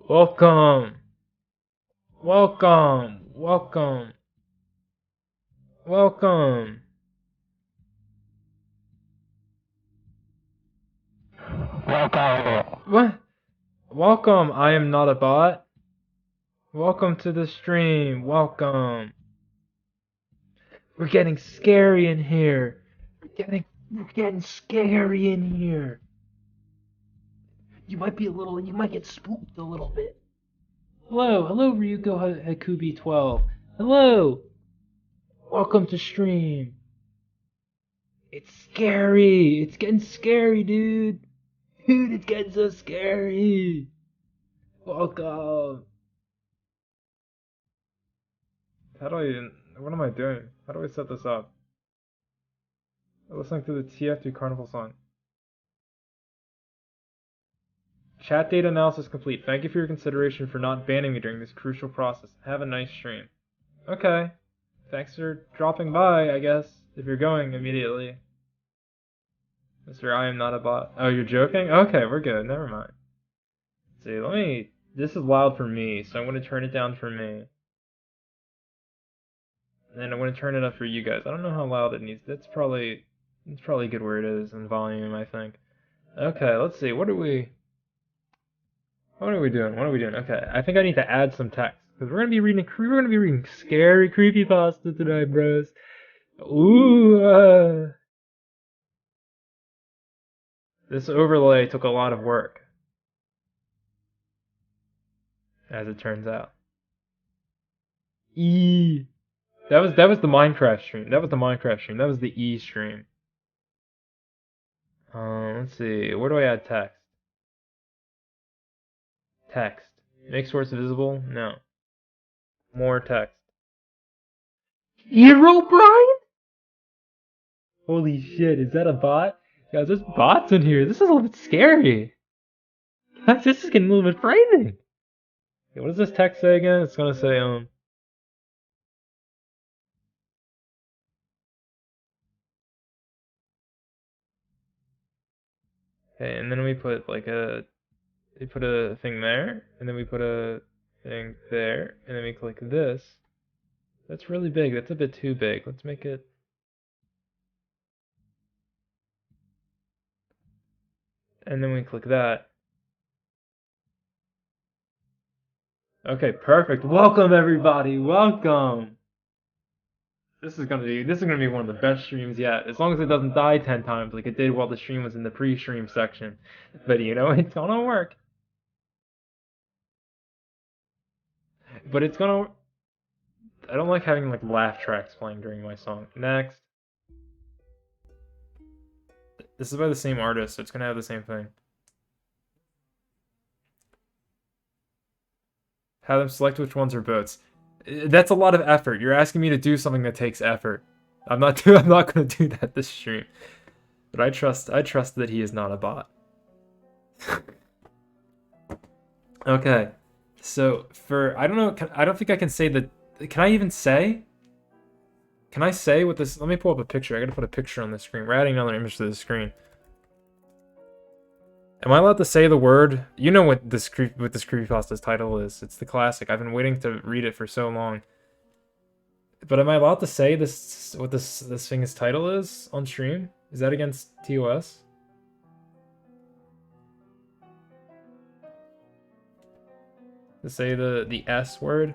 Welcome. Welcome. Welcome. Welcome. Welcome. What? Welcome. I am not a bot. Welcome to the stream. Welcome. We're getting scary in here. We're getting scary in here. You might get spooked a little bit. Hello, Ryuko Hakubi 12. Hello. Welcome to stream. It's scary. It's getting scary, dude. Dude, it's getting so scary. Welcome. How do I even... What am I doing? How do I set this up? I'm listening to the TF3 Carnival song. Chat data analysis complete. Thank you for your consideration for not banning me during this crucial process. Have a nice stream. Okay. Thanks for dropping by, I guess, if you're going immediately. Mr. I am not a bot. Oh, you're joking? Okay, we're good. Never mind. Let's see, let me... This is loud for me, so I'm going to turn it down for me. And then I'm going to turn it up for you guys. I don't know how loud it needs. It's probably good where it is in volume, I think. Okay, let's see. What are we doing? Okay, I think I need to add some text because we're gonna be reading scary creepypasta tonight, bros. Ooh. This overlay took a lot of work, as it turns out. E. That was the Minecraft stream. That was the E stream. Let's see. Where do I add text? Text. Make source visible? No. More text. Hero Brian? Holy shit, is that a bot? Guys, there's bots in here. This is a little bit scary. Guys, this is getting a little bit frightening. Okay, what does this text say again? It's gonna say, okay, and then we put we put a thing there, and then we put a thing there, and then we click this. That's really big. That's a bit too big. Let's make it... And then we click that. Okay, perfect. Welcome everybody. Welcome. This is gonna be one of the best streams yet. As long as it doesn't die 10 times like it did while the stream was in the pre-stream section. But you know, it's gonna work. But it's gonna... I don't like having like laugh tracks playing during my song. Next. This is by the same artist, so it's gonna have the same thing. Have them select which ones are boats. That's a lot of effort. You're asking me to do something that takes effort. I'm not gonna do that this stream. But I trust that he is not a bot. Okay. So for... I don't know, I don't think I can say that... Can I even say? Can I say what this... Let me pull up a picture. I gotta put a picture on the screen. We're adding another image to the screen. Am I allowed to say the word? You know what this creepypasta's title is. It's the classic. I've been waiting to read it for so long. But am I allowed to say what this thing's title is on stream? Is that against TOS? To say the S word?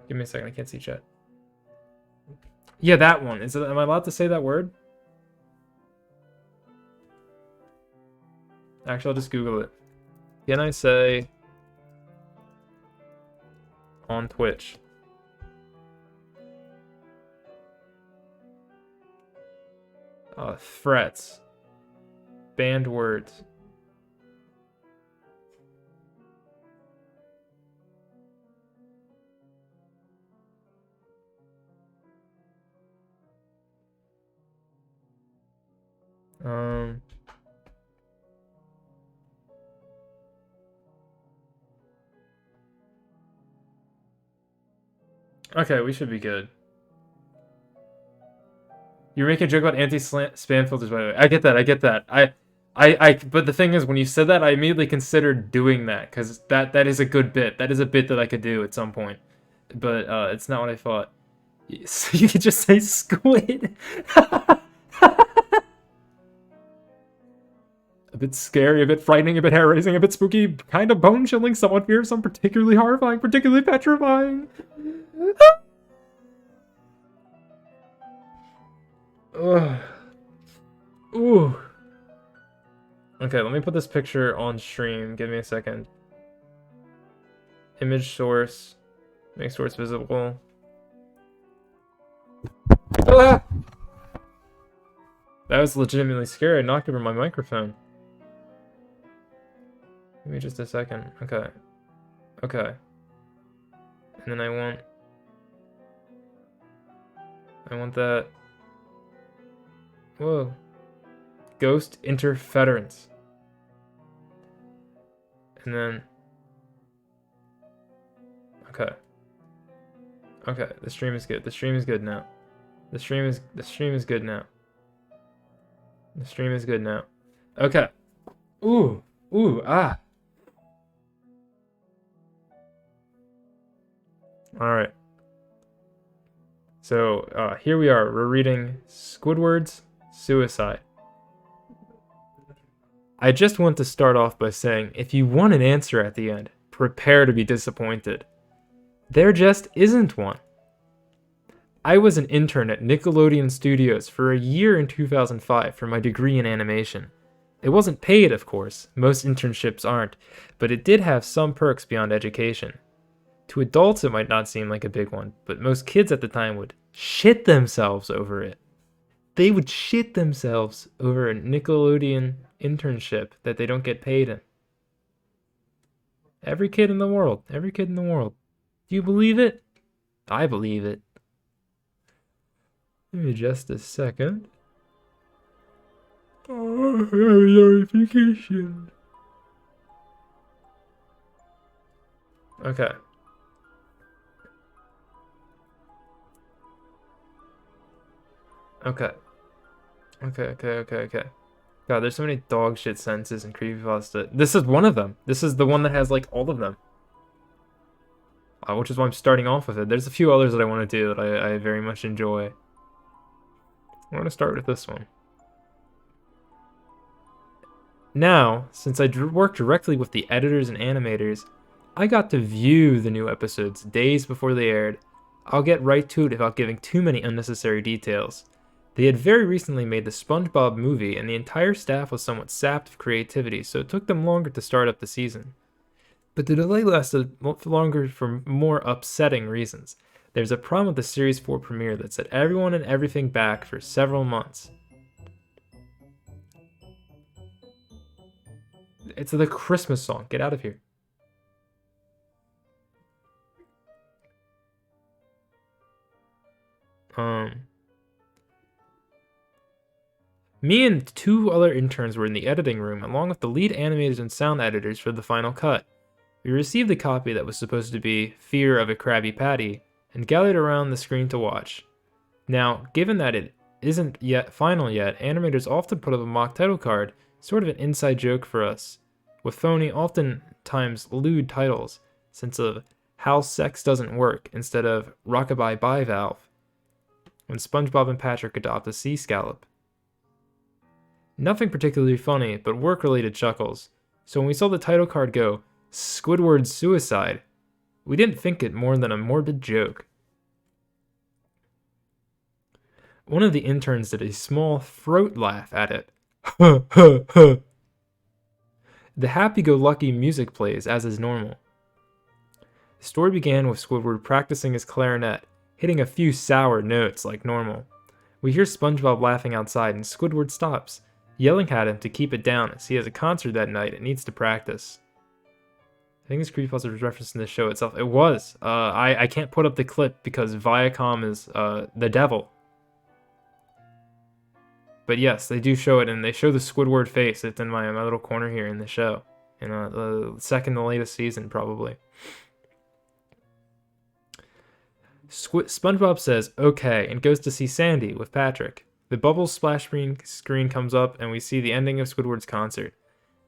Give me a second. I can't see chat. Yeah, that one. Am I allowed to say that word? Actually, I'll just Google it. Can I say on Twitch? Threats. Banned words. Okay, we should be good. You're making a joke about anti-spam filters, by the way. I get that. I get that. But the thing is, when you said that, I immediately considered doing that because that is a good bit. That is a bit that I could do at some point. But it's not what I thought. So you could just say squid. A bit scary, a bit frightening, a bit hair-raising, a bit spooky, kind of bone-chilling, somewhat fearsome, particularly horrifying, particularly petrifying. Ugh. Ooh. Okay, let me put this picture on stream. Give me a second. Image source. Make source visible. Ah! That was legitimately scary. I knocked over my microphone. Give me just a second. Okay. Okay. And then I want that. Whoa. Ghost interference. And then. Okay. Okay, the stream is good. The stream is good now. The stream is good now. The stream is good now. Okay. Ooh. Ooh, ah. Alright. So, here we are. We're reading Squidward's Suicide. I just want to start off by saying, if you want an answer at the end, prepare to be disappointed. There just isn't one. I was an intern at Nickelodeon Studios for a year in 2005 for my degree in animation. It wasn't paid, of course, most internships aren't, but it did have some perks beyond education. To adults it might not seem like a big one, but most kids at the time would shit themselves over it. They would shit themselves over a Nickelodeon internship that they don't get paid in. Every kid in the world. Every kid in the world. Do you believe it? I believe it. Give me just a second. Oh, notification. Okay. Okay. Okay. God, there's so many dog shit sentences in Creepypasta. This is one of them. This is the one that has, like, all of them. Which is why I'm starting off with it. There's a few others that I want to do that I very much enjoy. I want to start with this one. Now, since I work directly with the editors and animators, I got to view the new episodes days before they aired. I'll get right to it without giving too many unnecessary details. They had very recently made the SpongeBob movie, and the entire staff was somewhat sapped of creativity, so it took them longer to start up the season. But the delay lasted longer for more upsetting reasons. There's a problem with the Series 4 premiere that set everyone and everything back for several months. It's the Christmas song. Get out of here. Me and two other interns were in the editing room, along with the lead animators and sound editors for the final cut. We received a copy that was supposed to be Fear of a Krabby Patty, and gathered around the screen to watch. Now, given that it isn't yet final yet, animators often put up a mock title card, sort of an inside joke for us, with phony, oftentimes lewd titles, since of How Sex Doesn't Work instead of Rockabye Bivalve, when SpongeBob and Patrick adopt a sea scallop. Nothing particularly funny, but work-related chuckles, so when we saw the title card go, Squidward's Suicide, we didn't think it more than a morbid joke. One of the interns did a small throat laugh at it. The happy-go-lucky music plays, as is normal. The story began with Squidward practicing his clarinet, hitting a few sour notes like normal. We hear SpongeBob laughing outside, and Squidward stops, yelling at him to keep it down as he has a concert that night and needs to practice. I think this creepypasta was referenced in the show itself. It was. I can't put up the clip because Viacom is the devil. But yes, they do show it, and they show the Squidward face. It's in my little corner here in the show. In the second to latest season, probably. SpongeBob says, okay, and goes to see Sandy with Patrick. The bubble splash screen comes up, and we see the ending of Squidward's concert.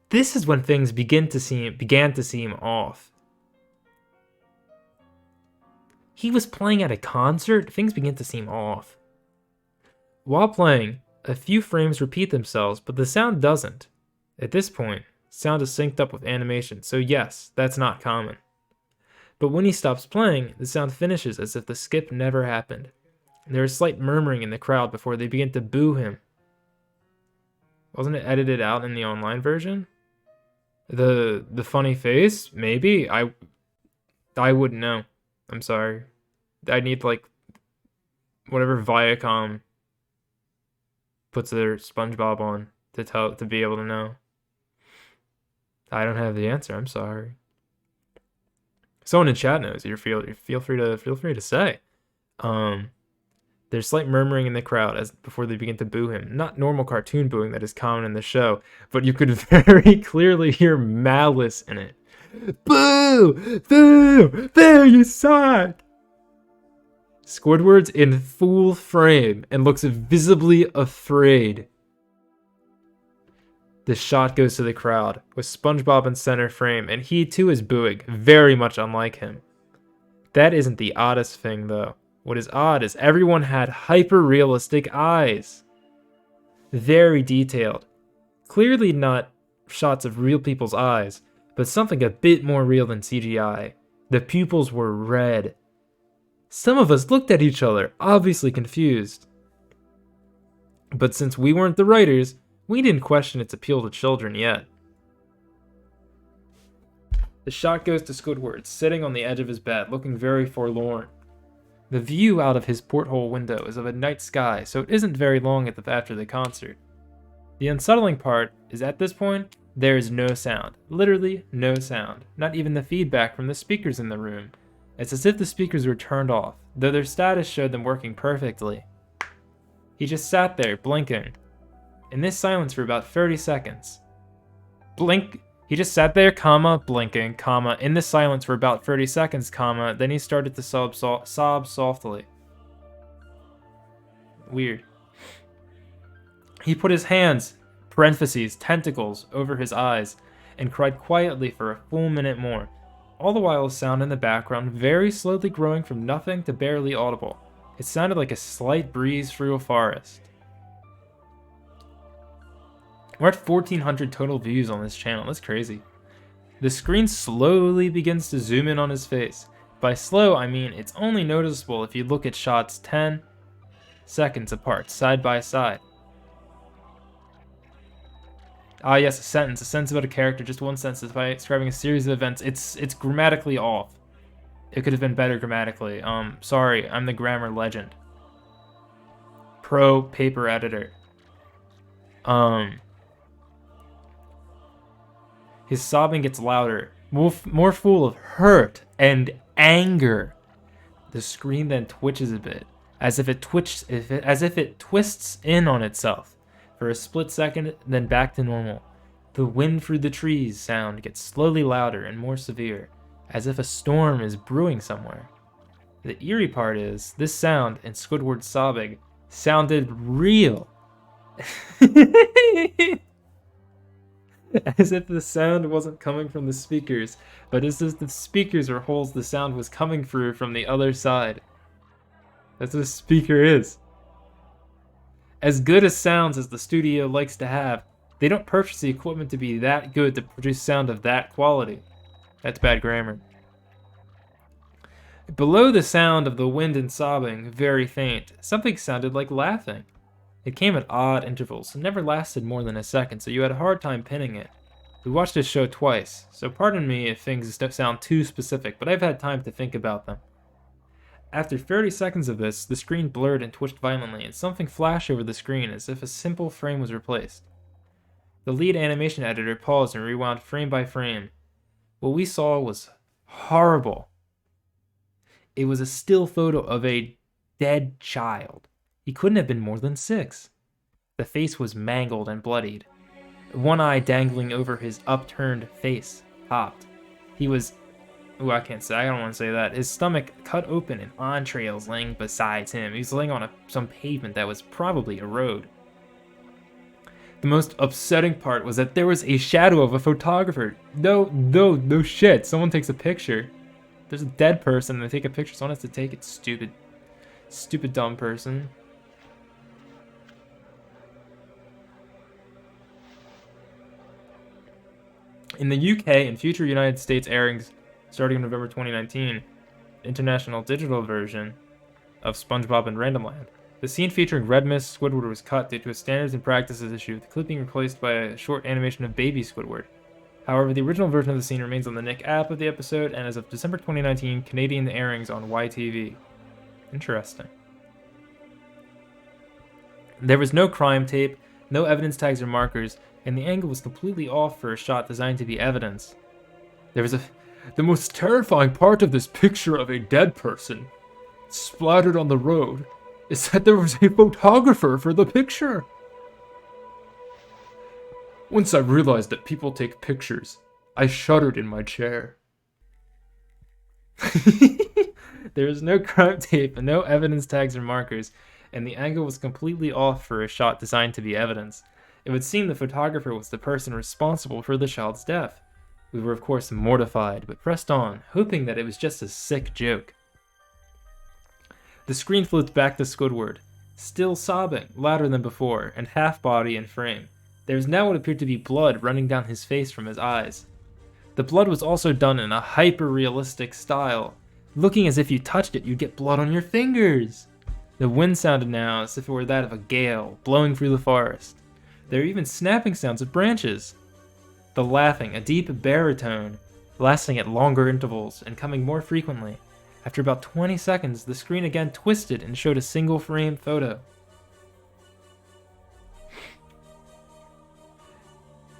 This is when things began to seem off. He was playing at a concert? Things begin to seem off. While playing, a few frames repeat themselves, but the sound doesn't. At this point, sound is synced up with animation, so yes, that's not common. But when he stops playing, the sound finishes as if the skip never happened. There is slight murmuring in the crowd before they begin to boo him. Wasn't it edited out in the online version? The funny face? Maybe? I wouldn't know. I'm sorry. I need, like, whatever Viacom puts their SpongeBob on to be able to know. I don't have the answer. I'm sorry. Someone in chat knows. You feel free to say. There's slight murmuring in the crowd as before they begin to boo him. Not normal cartoon booing that is common in the show, but you could very clearly hear malice in it. Boo! Boo! There, you suck! Squidward's in full frame and looks visibly afraid. The shot goes to the crowd, with SpongeBob in center frame, and he too is booing, very much unlike him. That isn't the oddest thing, though. What is odd is everyone had hyper-realistic eyes. Very detailed. Clearly not shots of real people's eyes, but something a bit more real than CGI. The pupils were red. Some of us looked at each other, obviously confused. But since we weren't the writers, we didn't question its appeal to children yet. The shot goes to Squidward, sitting on the edge of his bed, looking very forlorn. The view out of his porthole window is of a night sky, so it isn't very long after the concert. The unsettling part is at this point, there is no sound. Literally no sound. Not even the feedback from the speakers in the room. It's as if the speakers were turned off, though their status showed them working perfectly. He just sat there, blinking. In this silence for about 30 seconds. He just sat there, blinking, in this silence for about 30 seconds, then he started to sob softly. Weird. He put his hands, tentacles, over his eyes, and cried quietly for a full minute more, all the while sound in the background very slowly growing from nothing to barely audible. It sounded like a slight breeze through a forest. We're at 1,400 total views on this channel. That's crazy. The screen slowly begins to zoom in on his face. By slow, I mean it's only noticeable if you look at shots 10 seconds apart, side by side. Ah yes, a sentence about a character, just one sentence by describing a series of events. It's grammatically off. It could have been better grammatically. Sorry, I'm the grammar legend. Pro paper editor. His sobbing gets louder, more full of hurt and anger. The screen then twitches a bit, as if it twists in on itself for a split second, then back to normal. The wind through the trees sound gets slowly louder and more severe, as if a storm is brewing somewhere. The eerie part is, this sound and Squidward's sobbing sounded real. As if the sound wasn't coming from the speakers, but as if the speakers were holes the sound was coming through from the other side. That's what a speaker is. As good as sounds as the studio likes to have, they don't purchase the equipment to be that good to produce sound of that quality. That's bad grammar. Below the sound of the wind and sobbing, very faint, something sounded like laughing. It came at odd intervals, and never lasted more than a second, so you had a hard time pinning it. We watched this show twice, so pardon me if things sound too specific, but I've had time to think about them. After 30 seconds of this, the screen blurred and twitched violently, and something flashed over the screen as if a simple frame was replaced. The lead animation editor paused and rewound frame by frame. What we saw was horrible. It was a still photo of a dead child. He couldn't have been more than 6. The face was mangled and bloodied. One eye dangling over his upturned face popped. He was Ooh, I can't say. I don't want to say that. His stomach cut open and entrails laying beside him. He was laying on some pavement that was probably a road. The most upsetting part was that there was a shadow of a photographer. No shit. Someone takes a picture. There's a dead person and they take a picture. Someone has to take it. Stupid dumb person. In the UK and future United States airings starting in November 2019, international digital version of SpongeBob and Randomland. The scene featuring Red Mist Squidward was cut due to a standards and practices issue, with the clip being replaced by a short animation of baby Squidward. However, the original version of the scene remains on the Nick app of the episode, and as of December 2019, Canadian airings on YTV. Interesting. There was no crime tape, no evidence tags or markers, and the angle was completely off for a shot designed to be evidence. The most terrifying part of this picture of a dead person splattered on the road is that there was a photographer for the picture. Once I realized that people take pictures, I shuddered in my chair. There was no crime tape and no evidence tags or markers, and the angle was completely off for a shot designed to be evidence. It would seem the photographer was the person responsible for the child's death. We were of course mortified, but pressed on, hoping that it was just a sick joke. The screen flipped back to Squidward, still sobbing, louder than before, and half body in frame. There was now what appeared to be blood running down his face from his eyes. The blood was also done in a hyper-realistic style, looking as if you touched it, you'd get blood on your fingers. The wind sounded now as if it were that of a gale, blowing through the forest. There were even snapping sounds of branches. The laughing, a deep baritone, lasting at longer intervals and coming more frequently. After about 20 seconds, the screen again twisted and showed a single frame photo.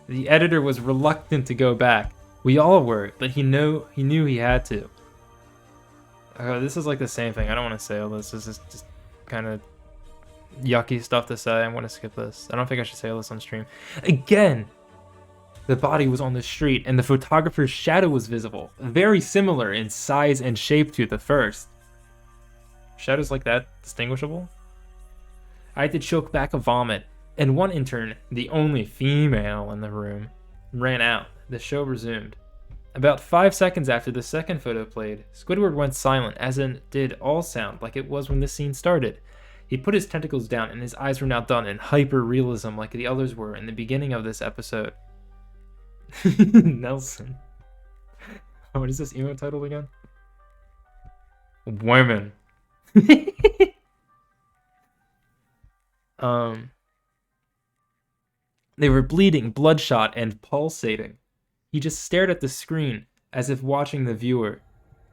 The editor was reluctant to go back. We all were, but he knew he had to. This is like the same thing. I don't want to say all this. This is just kind of yucky stuff to say. I'm going to skip this. I don't think I should say all this on stream. Again, the body was on the street and the photographer's shadow was visible. Very similar in size and shape to the first. Shadows like that distinguishable? I had to choke back a vomit, and one intern, the only female in the room, ran out. The show resumed. About 5 seconds after the second photo played, Squidward went silent, as in did all sound like it was when the scene started. He put his tentacles down and his eyes were now done in hyper-realism like the others were in the beginning of this episode. Nelson. What is this emo title again? Women. They were bleeding, bloodshot, and pulsating. He just stared at the screen, as if watching the viewer.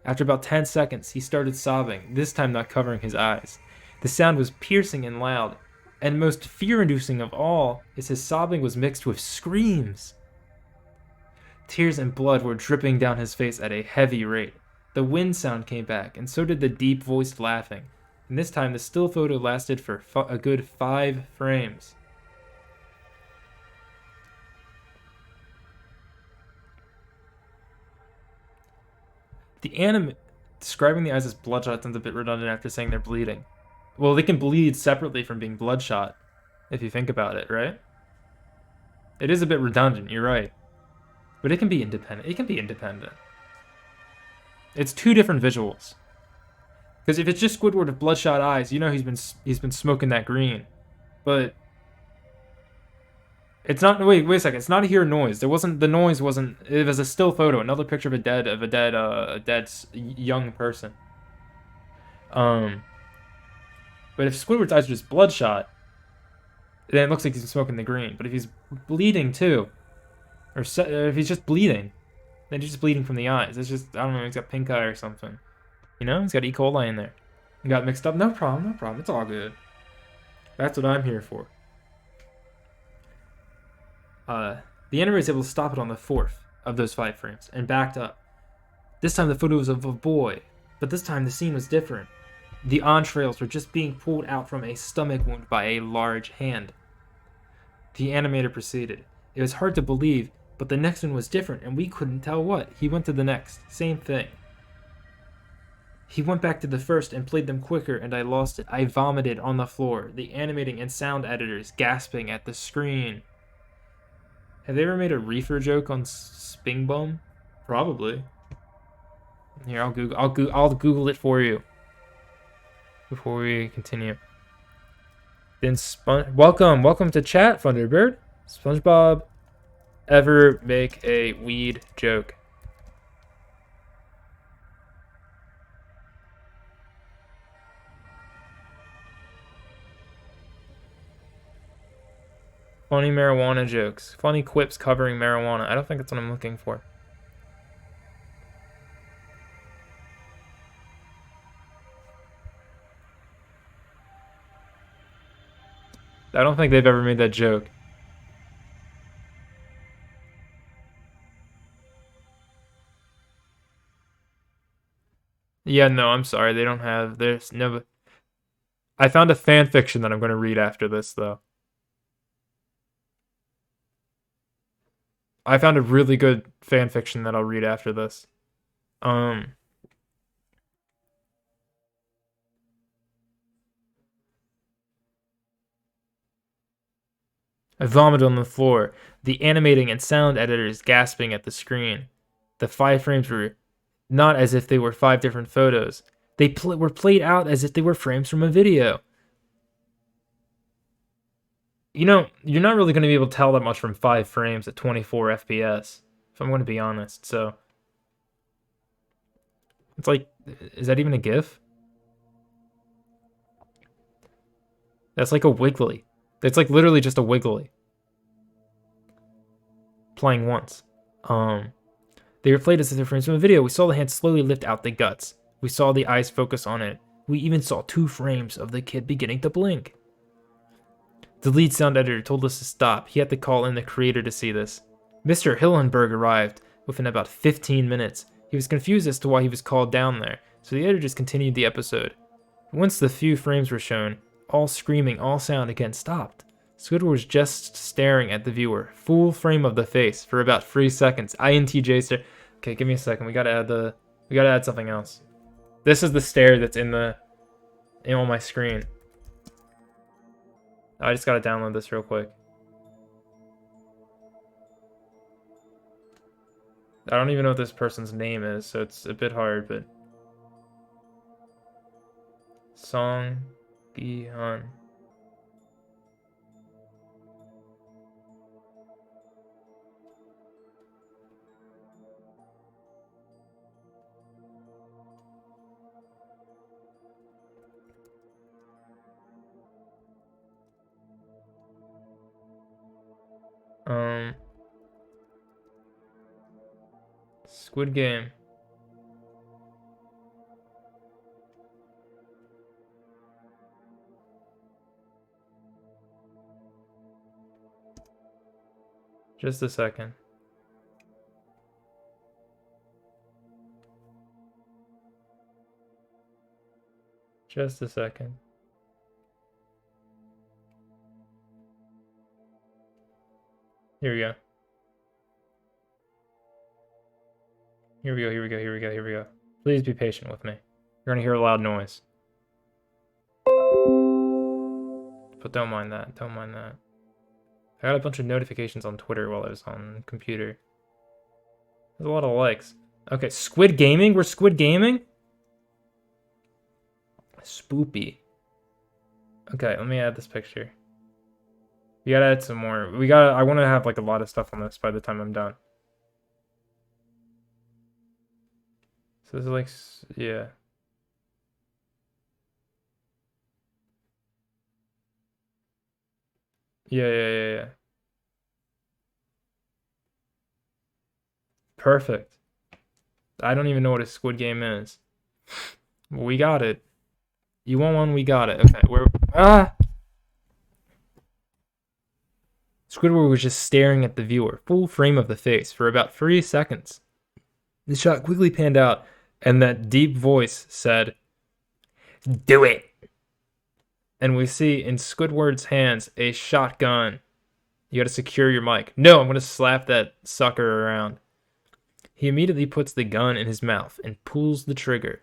After about 10 seconds, he started sobbing, this time not covering his eyes. The sound was piercing and loud, and most fear-inducing of all is his sobbing was mixed with screams. Tears and blood were dripping down his face at a heavy rate. The wind sound came back, and so did the deep-voiced laughing. And this time, the still photo lasted for a good 5 frames. Describing the eyes as bloodshot sounds a bit redundant after saying they're bleeding. Well, they can bleed separately from being bloodshot, if you think about it, right? It is a bit redundant, you're right. But it can be independent. It's 2 different visuals. Because if it's just Squidward with bloodshot eyes, you know he's been smoking that green. But it's not. Wait a second. It's not a hear noise. The noise wasn't. It was a still photo, another picture of a dead young person. But if Squidward's eyes are just bloodshot, then it looks like he's smoking the green. But if he's bleeding too, or if he's just bleeding, then he's just bleeding from the eyes. It's just, I don't know, he's got pink eye or something. You know, he's got E. coli in there. He got mixed up. No problem. It's all good. That's what I'm here for. The animator was able to stop it on the 4th of those 5 frames and backed up. This time the photo was of a boy, but this time the scene was different. The entrails were just being pulled out from a stomach wound by a large hand. The animator proceeded. It was hard to believe, but the next one was different and we couldn't tell what. He went to the next. Same thing. He went back to the first and played them quicker, and I lost it. I vomited on the floor, the animating and sound editors gasping at the screen. Have they ever made a reefer joke on Sping Bum? Probably. Here, I'll Google it for you before we continue. Then welcome to chat, Thunderbird. SpongeBob ever make a weed joke? Funny marijuana jokes. Funny quips covering marijuana. I don't think that's what I'm looking for. I don't think they've ever made that joke. Yeah, no, I'm sorry. They don't have. There's no. I found a fan fiction that I'm going to read after this, though. I found a really good fan fiction that I'll read after this. I vomited on the floor, the animating and sound editors gasping at the screen. The 5 frames were not as if they were 5 different photos. They were played out as if they were frames from a video. You know, you're not really going to be able to tell that much from 5 frames at 24 FPS, if I'm going to be honest, so. It's like, is that even a GIF? That's like a wiggly. It's like literally just a wiggly. Playing once. They were played as if they're frames from a video. We saw the hand slowly lift out the guts. We saw the eyes focus on it. We even saw 2 frames of the kid beginning to blink. The lead sound editor told us to stop. He had to call in the creator to see this. Mr. Hillenberg arrived within about 15 minutes. He was confused as to why he was called down there, so the editor just continued the episode. Once the few frames were shown, all screaming, all sound again stopped. Squidward was just staring at the viewer, full frame of the face, for about 3 seconds. INTJ stare. Okay, give me a second. We gotta add something else. This is the stare that's on my screen. I just gotta download this real quick. I don't even know what this person's name is, so it's a bit hard, but Song Gi-hun. Squid Game. Just a second. Just a second. Here we go. Here we go, here we go, here we go, here we go. Please be patient with me. You're gonna hear a loud noise. But don't mind that, don't mind that. I got a bunch of notifications on Twitter while I was on the computer. There's a lot of likes. Okay, Squid Gaming? We're Squid Gaming? Spoopy. Okay, let me add this picture. We gotta add some more. I wanna have like a lot of stuff on this by the time I'm done. So this is like, yeah. Yeah. Perfect. I don't even know what a Squid Game is. We got it. You want one? We got it. Okay, Squidward was just staring at the viewer, full frame of the face, for about 3 seconds. The shot quickly panned out, and that deep voice said, "Do it!" And we see in Squidward's hands a shotgun. You gotta secure your mic. No, I'm gonna slap that sucker around. He immediately puts the gun in his mouth and pulls the trigger.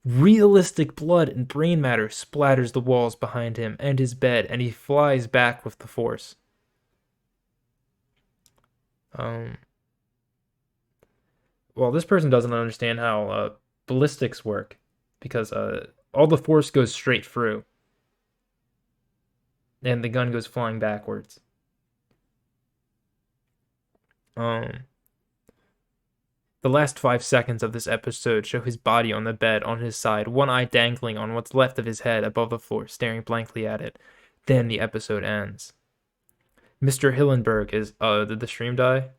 Realistic blood and brain matter splatters the walls behind him and his bed, and he flies back with the force. Well, this person doesn't understand how ballistics work, because all the force goes straight through, and the gun goes flying backwards. The last 5 seconds of this episode show his body on the bed on his side, one eye dangling on what's left of his head above the floor, staring blankly at it. Then the episode ends. Mr. Hillenberg is... did the stream die?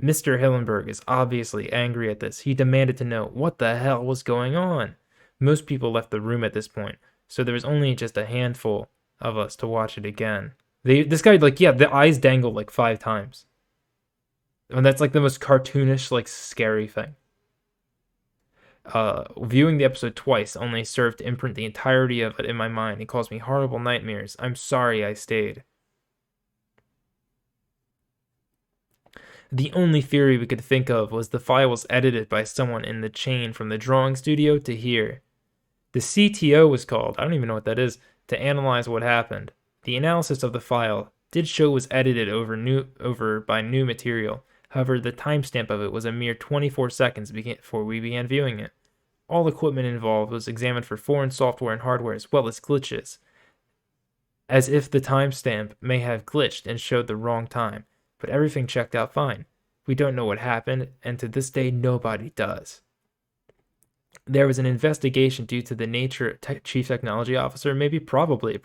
Mr. Hillenberg is obviously angry at this. He demanded to know what the hell was going on. Most people left the room at this point, so there was only just a handful of us to watch it again. This guy, like, yeah, the eyes dangled like 5 times. And that's like the most cartoonish, like, scary thing. Viewing the episode twice only served to imprint the entirety of it in my mind. It caused me horrible nightmares. I'm sorry I stayed. The only theory we could think of was the file was edited by someone in the chain from the drawing studio to here. The CTO was called, I don't even know what that is, to analyze what happened. The analysis of the file did show it was edited over by new material. However, the timestamp of it was a mere 24 seconds before we began viewing it. All equipment involved was examined for foreign software and hardware as well as glitches, as if the timestamp may have glitched and showed the wrong time, but everything checked out fine. We don't know what happened, and to this day nobody does. There was an investigation due to the nature, Chief Technology Officer, probably.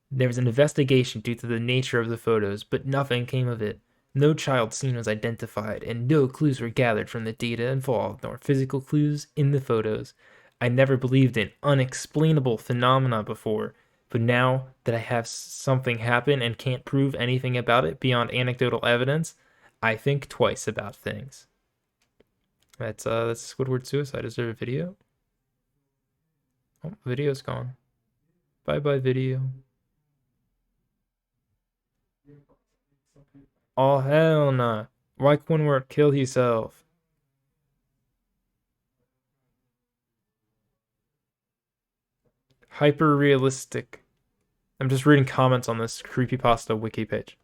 There was an investigation due to the nature of the photos, but nothing came of it. No child scene was identified, and no clues were gathered from the data involved, nor physical clues in the photos. I never believed in unexplainable phenomena before, but now that I have something happen and can't prove anything about it beyond anecdotal evidence, I think twice about things. That's Squidward suicide. Is there a video? Oh, video's gone. Bye-bye, video. Oh, hell nah. Why Quinward kill himself? Hyper realistic. I'm just reading comments on this Creepypasta wiki page.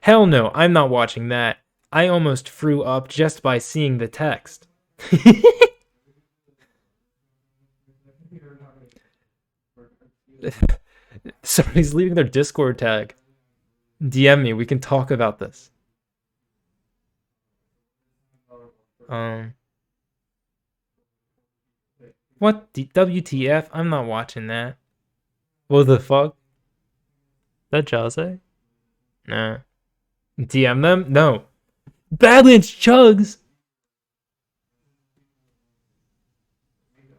Hell no, I'm not watching that. I almost threw up just by seeing the text. Somebody's leaving their Discord tag. DM me, we can talk about this. What? WTF? I'm not watching that. What the fuck? That Jose? Nah. DM them? No. Badlands Chugs!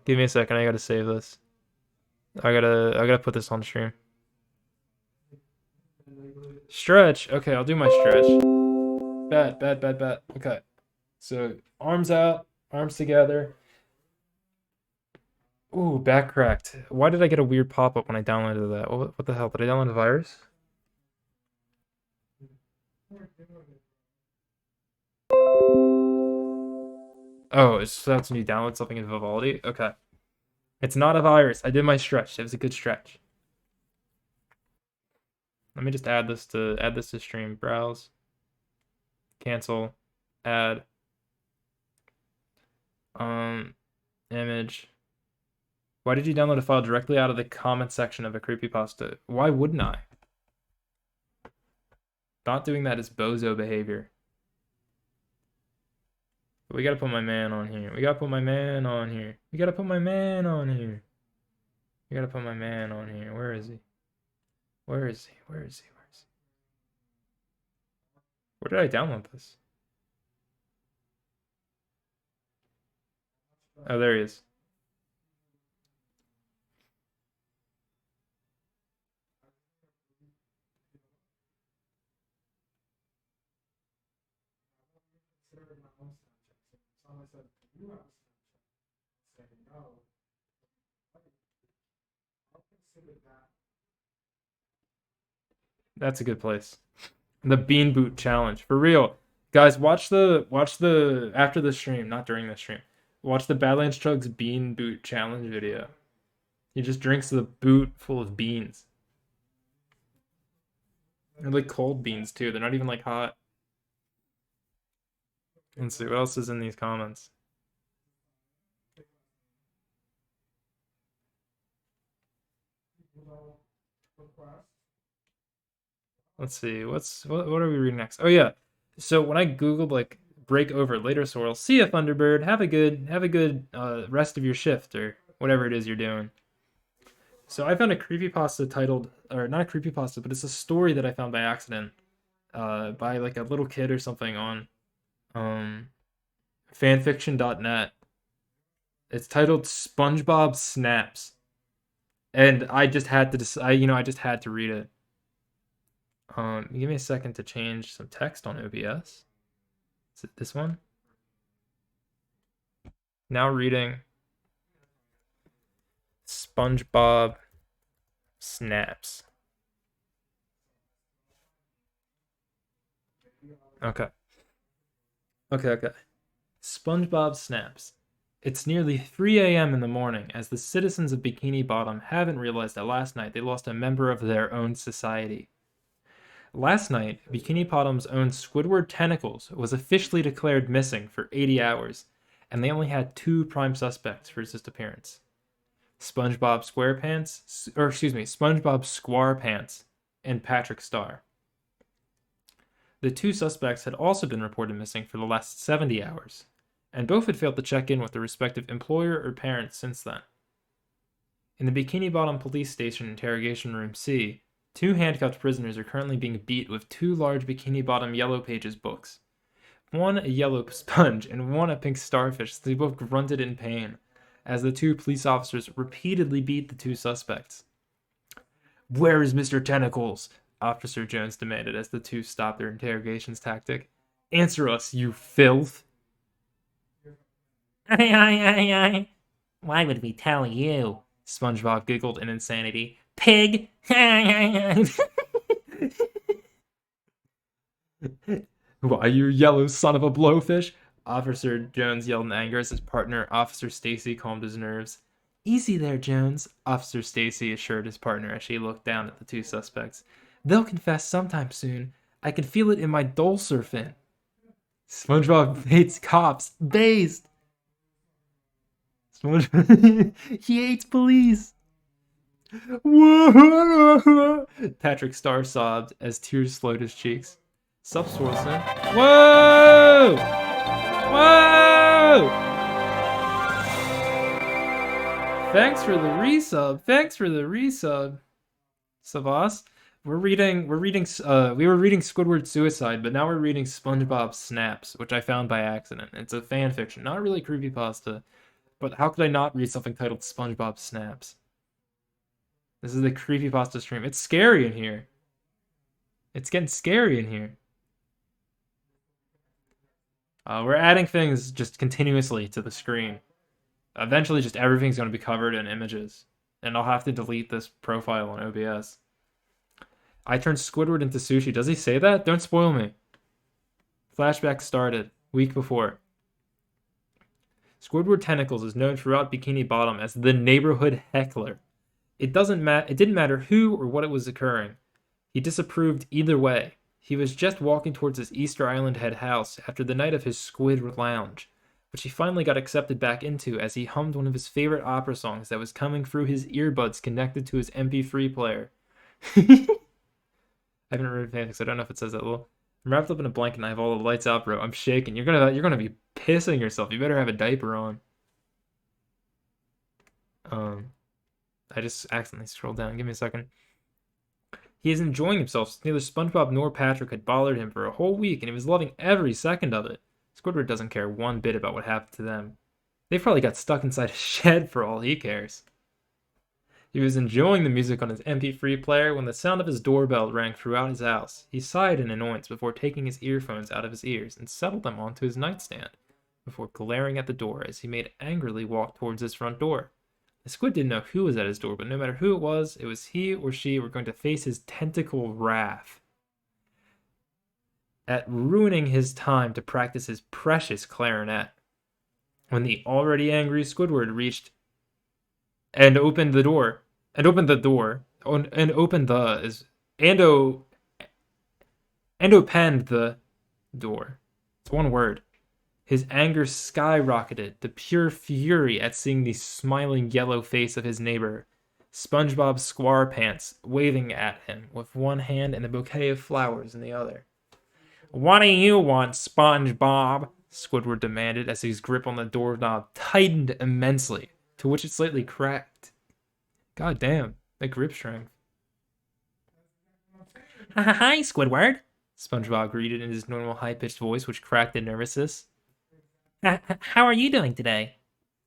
Give me a second, I gotta save this. I gotta put this on stream. Stretch. Okay, I'll do my stretch. Bet. Okay. So, arms out, arms together. Ooh, back cracked. Why did I get a weird pop-up when I downloaded that? What the hell? Did I download a virus? Oh, so that's when you download something in Vivaldi? Okay. It's not a virus. I did my stretch. It was a good stretch. Let me just add this to stream. Browse. Cancel. Add. Image. Why did you download a file directly out of the comment section of a creepypasta? Why wouldn't I? Not doing that is bozo behavior. But we gotta put my man on here. We gotta put my man on here. We gotta put my man on here. We gotta put my man on here. Where is he? Where is he? Where is he? Where is he? Where did I download this? Oh, there he is. That's a good place. The Bean Boot Challenge. For real. Guys, watch the after the stream, not during the stream. Watch the Badlands Chugs Bean Boot Challenge video. He just drinks the boot full of beans. They're like cold beans too. They're not even like hot. Let's see what else is in these comments. Let's see. What are we reading next? Oh yeah. So when I googled like break over later Sorrel, see ya Thunderbird. Have a good rest of your shift or whatever it is you're doing. So I found a creepypasta titled, or not a creepypasta, but it's a story that I found by accident, by like a little kid or something on fanfiction.net. It's titled SpongeBob Snaps, and I just had to I just had to read it. Give me a second to change some text on OBS. Is it this one? Now reading SpongeBob Snaps. Okay. Okay. SpongeBob Snaps. It's nearly 3 a.m. in the morning as the citizens of Bikini Bottom haven't realized that last night they lost a member of their own society. Last night, Bikini Bottom's own Squidward Tentacles was officially declared missing for 80 hours, and they only had 2 prime suspects for his disappearance. SpongeBob SquarePants and Patrick Star. The 2 suspects had also been reported missing for the last 70 hours, and both had failed to check in with their respective employer or parents since then. In the Bikini Bottom Police Station Interrogation Room C, 2 handcuffed prisoners are currently being beat with 2 large Bikini Bottom Yellow Pages books. One a yellow sponge and one a pink starfish. They both grunted in pain as the 2 police officers repeatedly beat the 2 suspects. "Where is Mr. Tentacles?" Officer Jones demanded as the 2 stopped their interrogations tactic. "Answer us, you filth!" Why would we tell you? SpongeBob giggled in insanity. "Pig!" "Why, you yellow son of a blowfish!" Officer Jones yelled in anger as his partner, Officer Stacy, calmed his nerves. "Easy there, Jones," Officer Stacy assured his partner as she looked down at the 2 suspects. "They'll confess sometime soon. I can feel it in my dulcer fin." SpongeBob hates cops. Based. SpongeBob he hates police. Whoa! Patrick Star sobbed as tears flowed his cheeks. Sup, Swirlson? Whoa! Whoa! Thanks for the resub. Savas. We were reading Squidward Suicide, but now we're reading SpongeBob Snaps, which I found by accident. It's a fan fiction, not really creepypasta, but how could I not read something titled SpongeBob Snaps? This is the creepypasta stream. It's scary in here. It's getting scary in here. We're adding things just continuously to the screen. Eventually, just everything's going to be covered in images, and I'll have to delete this profile on OBS. I turned Squidward into sushi. Does he say that? Don't spoil me. Flashback started week before. Squidward Tentacles is known throughout Bikini Bottom as the neighborhood heckler. It didn't matter who or what it was occurring. He disapproved either way. He was just walking towards his Easter Island head house after the night of his Squid Lounge, which he finally got accepted back into as he hummed one of his favorite opera songs that was coming through his earbuds connected to his MP3 player. I haven't read fanfics, so I don't know if it says that little. I'm wrapped up in a blanket and I have all the lights out, bro. I'm shaking. You're gonna be pissing yourself. You better have a diaper on. I just accidentally scrolled down. Give me a second. He is enjoying himself. Neither SpongeBob nor Patrick had bothered him for a whole week, and he was loving every second of it. Squidward doesn't care one bit about what happened to them. They probably got stuck inside a shed for all he cares. He was enjoying the music on his MP3 player when the sound of his doorbell rang throughout his house. He sighed in annoyance before taking his earphones out of his ears and settled them onto his nightstand, before glaring at the door as he made angrily walk towards his front door. The Squid didn't know who was at his door, but no matter who it was he or she were going to face his tentacle wrath at ruining his time to practice his precious clarinet. when the already angry Squidward reached and opened the door, and opened the door, and opened the is Ando penned the door. It's one word. His anger skyrocketed to pure fury at seeing the smiling yellow face of his neighbor, SpongeBob SquarePants, waving at him with one hand and a bouquet of flowers in the other. "What do you want, SpongeBob?" Squidward demanded as his grip on the doorknob tightened immensely, to which it slightly cracked. God damn, that grip strength. Hi, Squidward. SpongeBob greeted in his normal high-pitched voice, which cracked in nervousness. How are you doing today?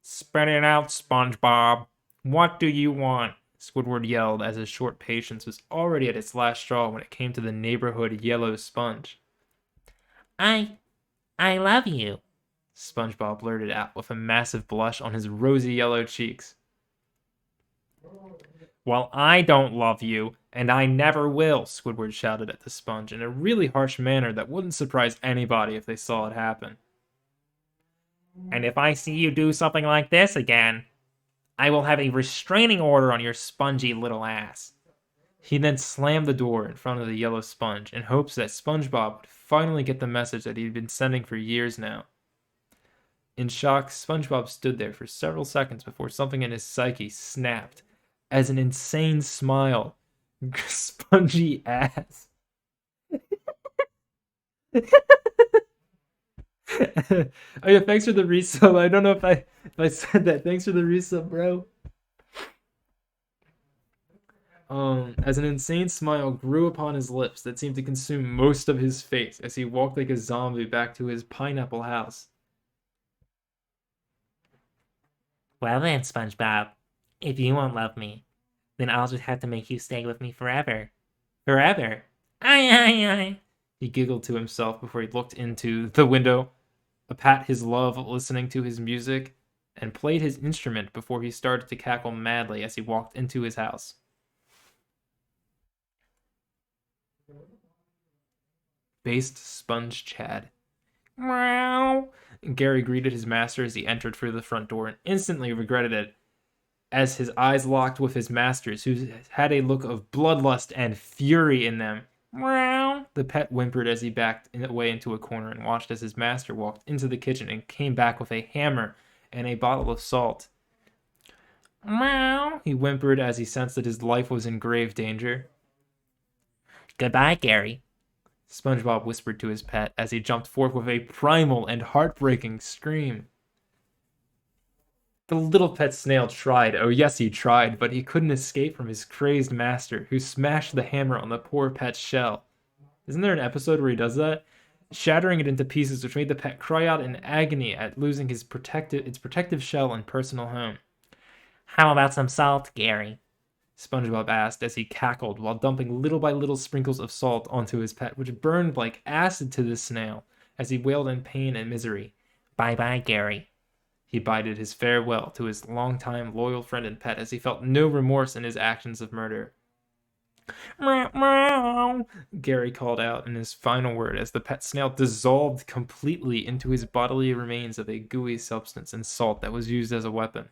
"Spit it out, SpongeBob. What do you want?" Squidward yelled as his short patience was already at its last straw when it came to the neighborhood yellow sponge. I love you," SpongeBob blurted out with a massive blush on his rosy yellow cheeks. "Well, I don't love you, and I never will," Squidward shouted at the sponge in a really harsh manner that wouldn't surprise anybody if they saw it happen. "And if I see you do something like this again, I will have a restraining order on your spongy little ass." He then slammed the door in front of the yellow sponge in hopes that SpongeBob would finally get the message that he'd been sending for years now. In shock, SpongeBob stood there for several seconds before something in his psyche snapped as an insane smile. Spongy ass. Oh yeah, thanks for the resub. I don't know if I said that. Thanks for the resub, bro. As an insane smile grew upon his lips that seemed to consume most of his face as he walked like a zombie back to his pineapple house. "Well then, SpongeBob, if you won't love me, then I'll just have to make you stay with me forever. Forever. Aye. He giggled to himself before he looked into the window, pat his love listening to his music, and played his instrument before he started to cackle madly as he walked into his house. Based Sponge Chad. Meow. Gary greeted his master as he entered through the front door and instantly regretted it as his eyes locked with his master's, who had a look of bloodlust and fury in them. Meow. The pet whimpered as he backed away into a corner and watched as his master walked into the kitchen and came back with a hammer and a bottle of salt. Meow. He whimpered as he sensed that his life was in grave danger. "Goodbye, Gary," SpongeBob whispered to his pet as he jumped forth with a primal and heartbreaking scream. The little pet snail tried, oh yes he tried, but he couldn't escape from his crazed master, who smashed the hammer on the poor pet's shell. Isn't there an episode where he does that? Shattering it into pieces, which made the pet cry out in agony at losing its protective shell and personal home. "How about some salt, Gary?" SpongeBob asked as he cackled while dumping little by little sprinkles of salt onto his pet, which burned like acid to the snail as he wailed in pain and misery. "Bye-bye, Gary." He bided his farewell to his longtime loyal friend and pet as he felt no remorse in his actions of murder. "Meow, meow," Gary called out in his final word as the pet snail dissolved completely into his bodily remains of a gooey substance and salt that was used as a weapon.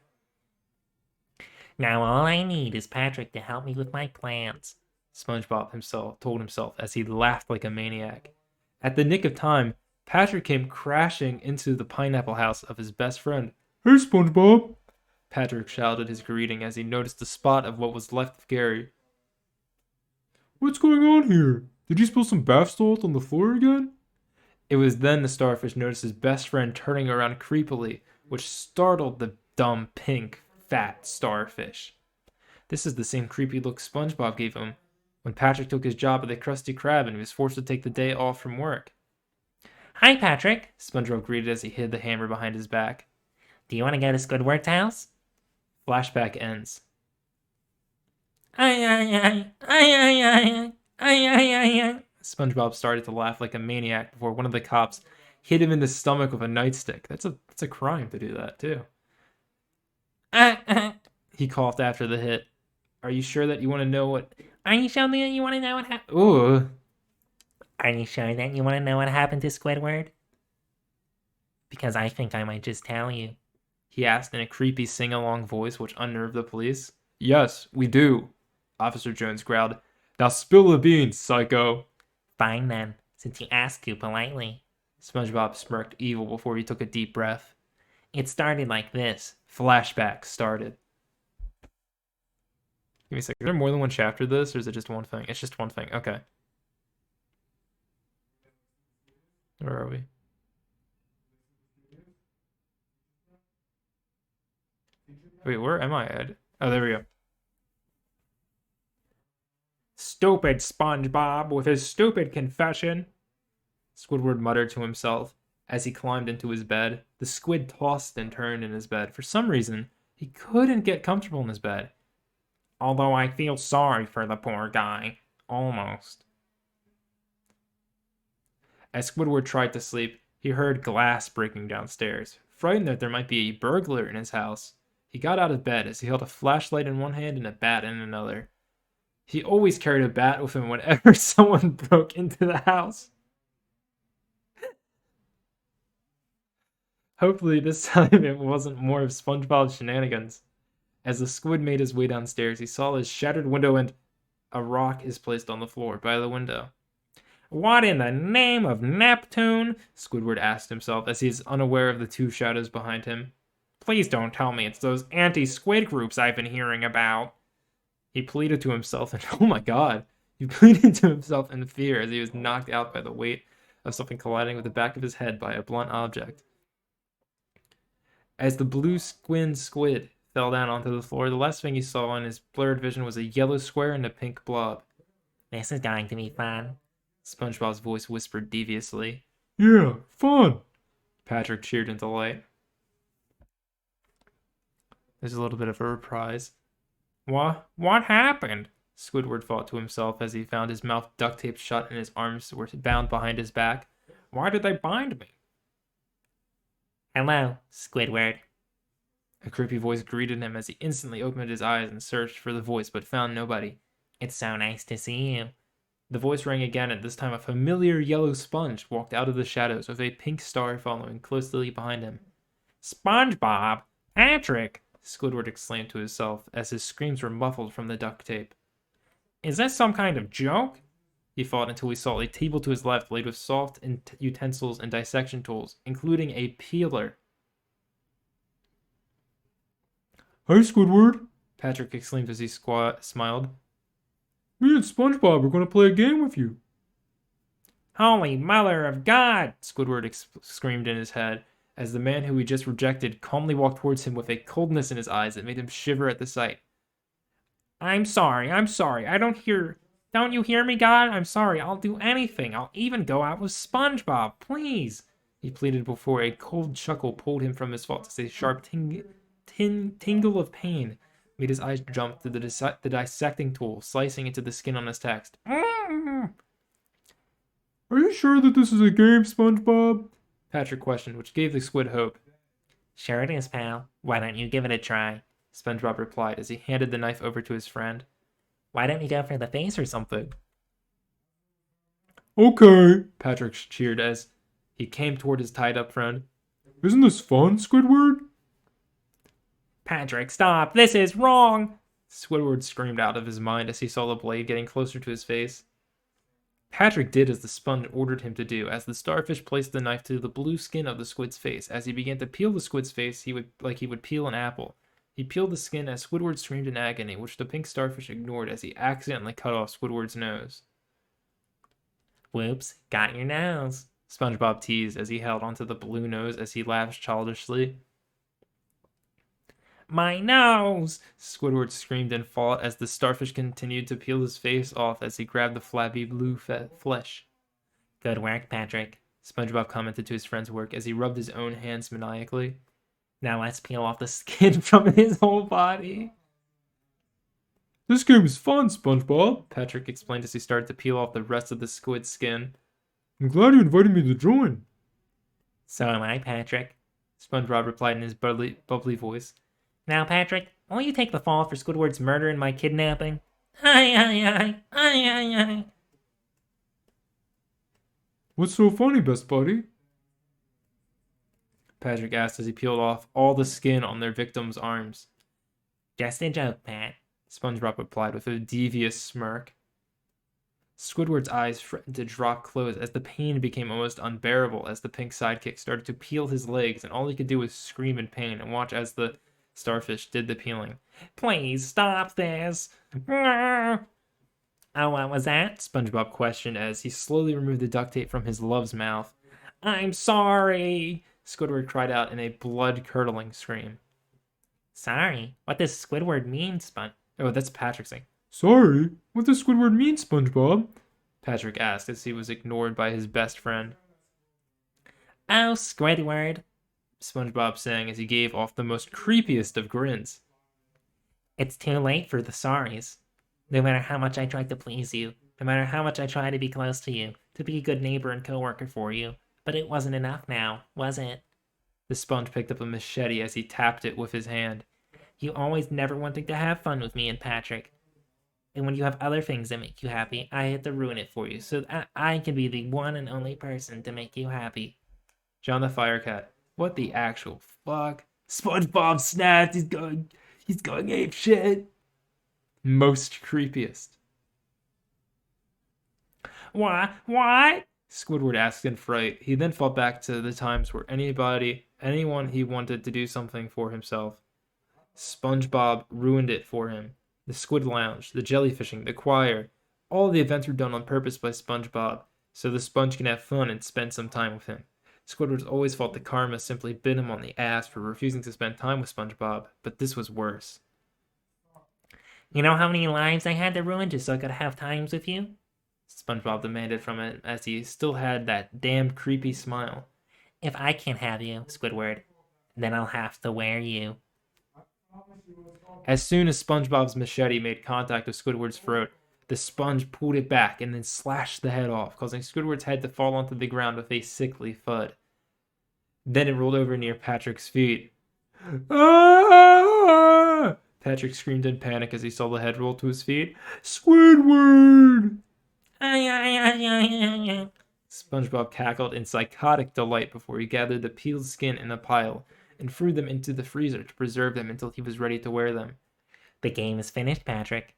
"Now all I need is Patrick to help me with my plans," SpongeBob told himself as he laughed like a maniac. At the nick of time, Patrick came crashing into the pineapple house of his best friend. "Hey, SpongeBob!" Patrick shouted his greeting as he noticed the spot of what was left of Gary. "What's going on here? Did you spill some bath salt on the floor again?" It was then the starfish noticed his best friend turning around creepily, which startled the dumb, pink, fat starfish. This is the same creepy look SpongeBob gave him when Patrick took his job at the Krusty Krab and he was forced to take the day off from work. "Hi, Patrick," SpongeBob greeted as he hid the hammer behind his back. "Do you want to go to Squidward's house?" Flashback ends. Aye. SpongeBob started to laugh like a maniac before one of the cops hit him in the stomach with a nightstick. That's a crime to do that, too. He coughed after the hit. Are you sure that you want to know what... Are you sure that you want to know what happened? Ooh. Are you sure that you want to know what happened to Squidward? Because I think I might just tell you. he asked in a creepy sing-along voice which unnerved the police. Yes, we do, Officer Jones growled. Now spill the beans, psycho. Fine then, since you asked too politely. SpongeBob smirked evil before he took a deep breath. It started like this. Flashback started. Give me a second. Is there more than one chapter to this, or is it just one thing? It's just one thing. Okay. Where are we? Wait, where am I at? Oh, there we go. Stupid SpongeBob with his stupid confession, Squidward muttered to himself as he climbed into his bed. The squid tossed and turned in his bed. For some reason, he couldn't get comfortable in his bed. Although I feel sorry for the poor guy. Almost. As Squidward tried to sleep, he heard glass breaking downstairs. Frightened that there might be a burglar in his house, he got out of bed as he held a flashlight in one hand and a bat in another. He always carried a bat with him whenever someone broke into the house. Hopefully this time it wasn't more of SpongeBob's shenanigans. As the squid made his way downstairs, he saw his shattered window and a rock is placed on the floor by the window. What in the name of Neptune? Squidward asked himself as he is unaware of the two shadows behind him. Please don't tell me it's those anti-squid groups I've been hearing about. He pleaded to himself, and oh my god, he pleaded to himself in fear as he was knocked out by the weight of something colliding with the back of his head by a blunt object. As the blue squid fell down onto the floor, the last thing he saw in his blurred vision was a yellow square and a pink blob. This is going to be fun, SpongeBob's voice whispered deviously. Yeah, fun, Patrick cheered in delight. There's a little bit of a reprise. What happened? Squidward thought to himself as he found his mouth duct taped shut and his arms were bound behind his back. Why did they bind me? Hello, Squidward. A creepy voice greeted him as he instantly opened his eyes and searched for the voice but found nobody. It's so nice to see you. The voice rang again, and this time a familiar yellow sponge walked out of the shadows with a pink star following closely behind him. SpongeBob! Patrick! Squidward exclaimed to himself as his screams were muffled from the duct tape. Is this some kind of joke? He thought until he saw a table to his left laid with soft utensils and dissection tools, including a peeler. Hi, Squidward, Patrick exclaimed as he smiled. Me and SpongeBob are going to play a game with you. Holy mother of God! Squidward screamed in his head, as the man who he just rejected calmly walked towards him with a coldness in his eyes that made him shiver at the sight. I'm sorry, don't you hear me, God? I'm sorry, I'll do anything, I'll even go out with SpongeBob, please, he pleaded before a cold chuckle pulled him from his thoughts as a sharp tingle of pain made his eyes jump to the dissecting tool, slicing into the skin on his text. Are you sure that this is a game, SpongeBob? Patrick questioned, which gave the squid hope. Sure it is, pal. Why don't you give it a try? SpongeBob replied as he handed the knife over to his friend. Why don't you go for the face or something? Okay, Patrick cheered as he came toward his tied-up friend. Isn't this fun, Squidward? Patrick, stop! This is wrong! Squidward screamed out of his mind as he saw the blade getting closer to his face. Patrick did as the sponge ordered him to do, as the starfish placed the knife to the blue skin of the squid's face. As he began to peel the squid's face, he would peel an apple. He peeled the skin as Squidward screamed in agony, which the pink starfish ignored as he accidentally cut off Squidward's nose. Whoops, got your nose, SpongeBob teased as he held onto the blue nose as he laughed childishly. My nose! Squidward screamed and fought as the starfish continued to peel his face off as he grabbed the flabby blue flesh. Good work, Patrick, SpongeBob commented to his friend's work as he rubbed his own hands maniacally. Now let's peel off the skin from his whole body. This game is fun, SpongeBob, Patrick explained as he started to peel off the rest of the squid's skin. I'm glad you invited me to join. So am I, Patrick, SpongeBob replied in his bubbly voice. Now, Patrick, will you take the fall for Squidward's murder and my kidnapping? Aye. What's so funny, best buddy? Patrick asked as he peeled off all the skin on their victim's arms. Just a joke, Pat, SpongeBob replied with a devious smirk. Squidward's eyes threatened to drop closed as the pain became almost unbearable as the pink sidekick started to peel his legs, and all he could do was scream in pain and watch as the starfish did the peeling. Please stop this! Oh, what was that? SpongeBob questioned as he slowly removed the duct tape from his love's mouth. I'm sorry! Squidward cried out in a blood-curdling scream. Sorry? What does Squidward mean, Oh, that's Patrick saying, "Sorry? What does Squidward mean, SpongeBob?" Patrick asked as he was ignored by his best friend. Oh, Squidward, SpongeBob sang as he gave off the most creepiest of grins. It's too late for the sorries. No matter how much I tried to please you, no matter how much I tried to be close to you, to be a good neighbor and co-worker for you, but it wasn't enough now, was it? The sponge picked up a machete as he tapped it with his hand. You always never wanting to have fun with me and Patrick. And when you have other things that make you happy, I had to ruin it for you, so that I can be the one and only person to make you happy. John the Firecat, what the actual fuck? SpongeBob snapped, he's going ape shit. Most creepiest. What? Squidward asked in fright. He then thought back to the times where anyone he wanted to do something for himself. SpongeBob ruined it for him. The Squid Lounge, the jellyfishing, the choir. All the events were done on purpose by SpongeBob, so the sponge can have fun and spend some time with him. Squidward's always felt that karma simply bit him on the ass for refusing to spend time with SpongeBob, but this was worse. You know how many lives I had to ruin just so I could have times with you? SpongeBob demanded from it as he still had that damn creepy smile. If I can't have you, Squidward, then I'll have to wear you. As soon as SpongeBob's machete made contact with Squidward's throat, the sponge pulled it back and then slashed the head off, causing Squidward's head to fall onto the ground with a sickly thud. Then it rolled over near Patrick's feet. Ah! Patrick screamed in panic as he saw the head roll to his feet. Squidward! SpongeBob cackled in psychotic delight before he gathered the peeled skin in a pile and threw them into the freezer to preserve them until he was ready to wear them. The game is finished, Patrick.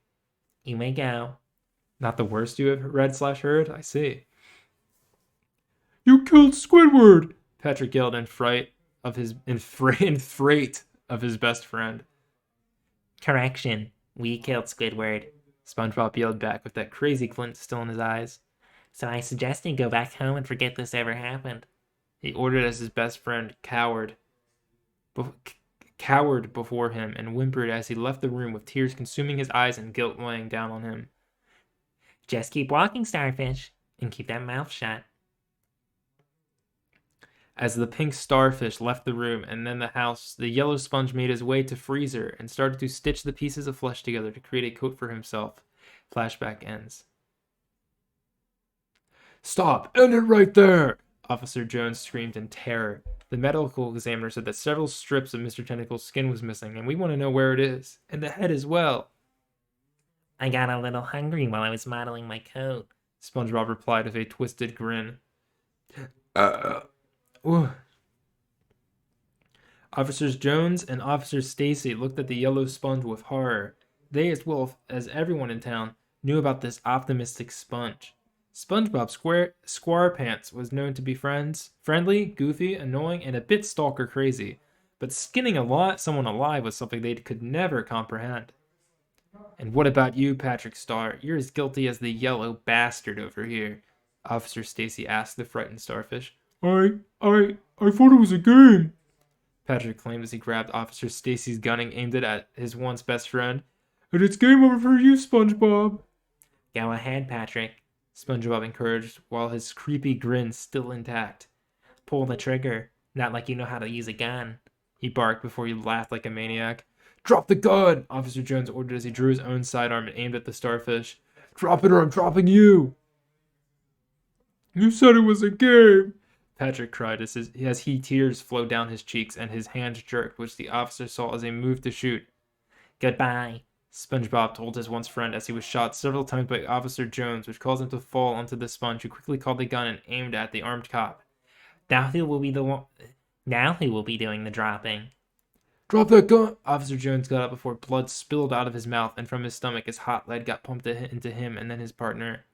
You may go. Not the worst you have read/heard? I see. You killed Squidward! Patrick yelled in fright of his best friend. Correction. We killed Squidward. SpongeBob yelled back with that crazy glint still in his eyes. So I suggest you go back home and forget this ever happened. He ordered as his best friend cowered before him and whimpered as he left the room with tears consuming his eyes and guilt weighing down on him. Just keep walking, Starfish, and keep that mouth shut. As the pink starfish left the room and then the house, the yellow sponge made his way to freezer and started to stitch the pieces of flesh together to create a coat for himself. Flashback ends. Stop! End it right there! Officer Jones screamed in terror. The medical examiner said that several strips of Mr. Tentacle's skin was missing, and we want to know where it is. And the head as well. I got a little hungry while I was modeling my coat, SpongeBob replied with a twisted grin. Officers Jones and Officer Stacy looked at the yellow sponge with horror. They, as well as everyone in town, knew about this optimistic sponge. SpongeBob SquarePants was known to be friendly, goofy, annoying, and a bit stalker crazy, but skinning someone alive was something they could never comprehend. And what about you, Patrick Star? You're as guilty as the yellow bastard over here, Officer Stacy asked the frightened starfish. I thought it was a game, Patrick claimed as he grabbed Officer Stacy's gun and aimed it at his once best friend. And it's game over for you, SpongeBob. Go ahead, Patrick, SpongeBob encouraged, while his creepy grin still intact. Pull the trigger, not like you know how to use a gun, he barked before he laughed like a maniac. Drop the gun, Officer Jones ordered as he drew his own sidearm and aimed at the starfish. Drop it or I'm dropping you. You said it was a game, Patrick cried as tears flowed down his cheeks and his hand jerked, which the officer saw as a move to shoot. Goodbye, SpongeBob told his once friend as he was shot several times by Officer Jones, which caused him to fall onto the sponge, who quickly called the gun and aimed at the armed cop. Now who will be the one? Now who will be doing the dropping? Drop that gun! Officer Jones got up before blood spilled out of his mouth and from his stomach as hot lead got pumped into him and then his partner.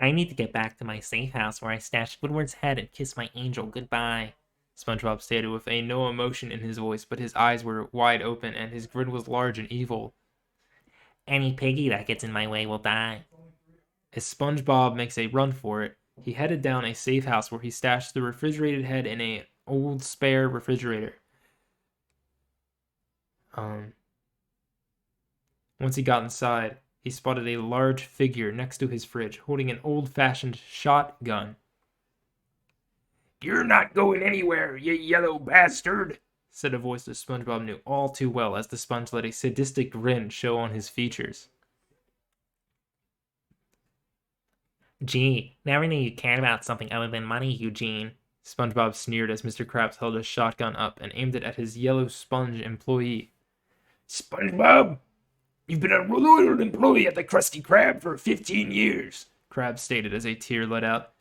I need to get back to my safe house where I stashed Squidward's head and kiss my angel goodbye, SpongeBob stated with no emotion in his voice, but his eyes were wide open and his grin was large and evil. Any piggy that gets in my way will die. As SpongeBob makes a run for it, he headed down a safe house where he stashed the refrigerated head in an old spare refrigerator. Once he got inside, he spotted a large figure next to his fridge, holding an old-fashioned shotgun. "You're not going anywhere, you yellow bastard," said a voice that SpongeBob knew all too well as the sponge let a sadistic grin show on his features. Gee, never knew you cared about something other than money, Eugene, SpongeBob sneered as Mr. Krabs held a shotgun up and aimed it at his yellow sponge employee. "SpongeBob, you've been a loyal employee at the Krusty Krab for 15 years, Krabs stated as a tear let out.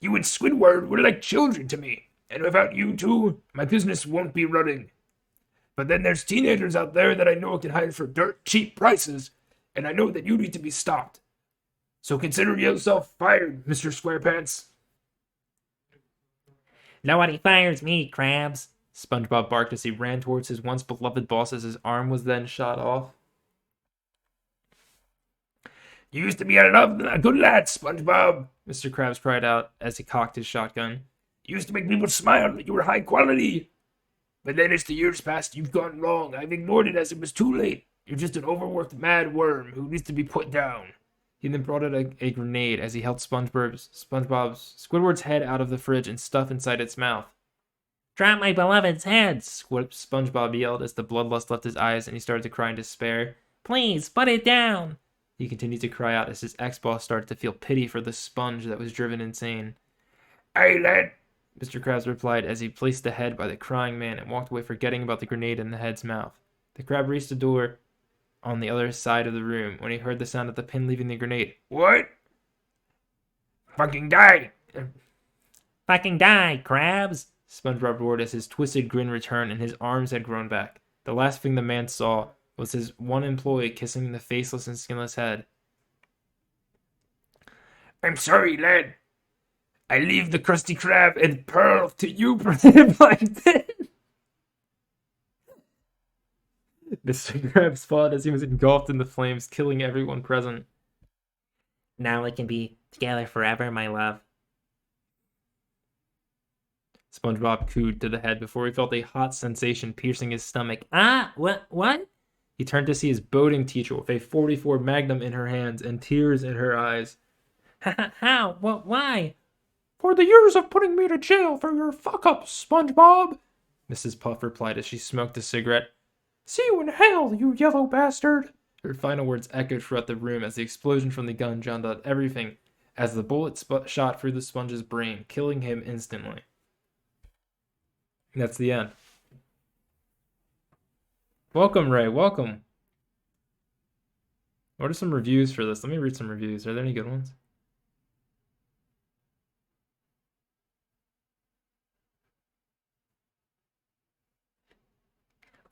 "You and Squidward were like children to me, and without you two, my business won't be running. But then there's teenagers out there that I know can hire for dirt cheap prices, and I know that you need to be stopped. So consider yourself fired, Mr. Squarepants." Nobody fires me, Krabs, SpongeBob barked as he ran towards his once beloved boss as his arm was then shot off. "You used to be a good lad, SpongeBob," Mr. Krabs cried out as he cocked his shotgun. "You used to make people smile that you were high quality. But then as the years passed, you've gone wrong. I've ignored it as it was too late. You're just an overworked mad worm who needs to be put down." He then brought out a grenade as he held Squidward's head out of the fridge and stuff inside its mouth. Drop my beloved's head, SpongeBob yelled as the bloodlust left his eyes and he started to cry in despair. Please, put it down. He continued to cry out as his ex-boss started to feel pity for the sponge that was driven insane. "Hey, lad," Mr. Krabs replied as he placed the head by the crying man and walked away forgetting about the grenade in the head's mouth. The crab reached the door on the other side of the room when he heard the sound of the pin leaving the grenade. "What?" "Fucking die!" Fucking die, Krabs! SpongeBob roared as his twisted grin returned and his arms had grown back. The last thing the man saw was his one employee kissing the faceless and skinless head. "I'm sorry, lad. I leave the Krusty Krab and Pearl to you," replied Ben. Mr. Krabs fought as he was engulfed in the flames, killing everyone present. "Now we can be together forever, my love." SpongeBob cooed to the head before he felt a hot sensation piercing his stomach. Ah, what? He turned to see his boating teacher with a .44 Magnum in her hands and tears in her eyes. How? What? Why? "For the years of putting me to jail for your fuck-ups, SpongeBob," Mrs. Puff replied as she smoked a cigarette. "See you in hell, you yellow bastard." Her final words echoed throughout the room as the explosion from the gun drowned out everything as the bullet shot through the sponge's brain, killing him instantly. That's the end. Welcome, Ray. Welcome. What are some reviews for this? Let me read some reviews. Are there any good ones?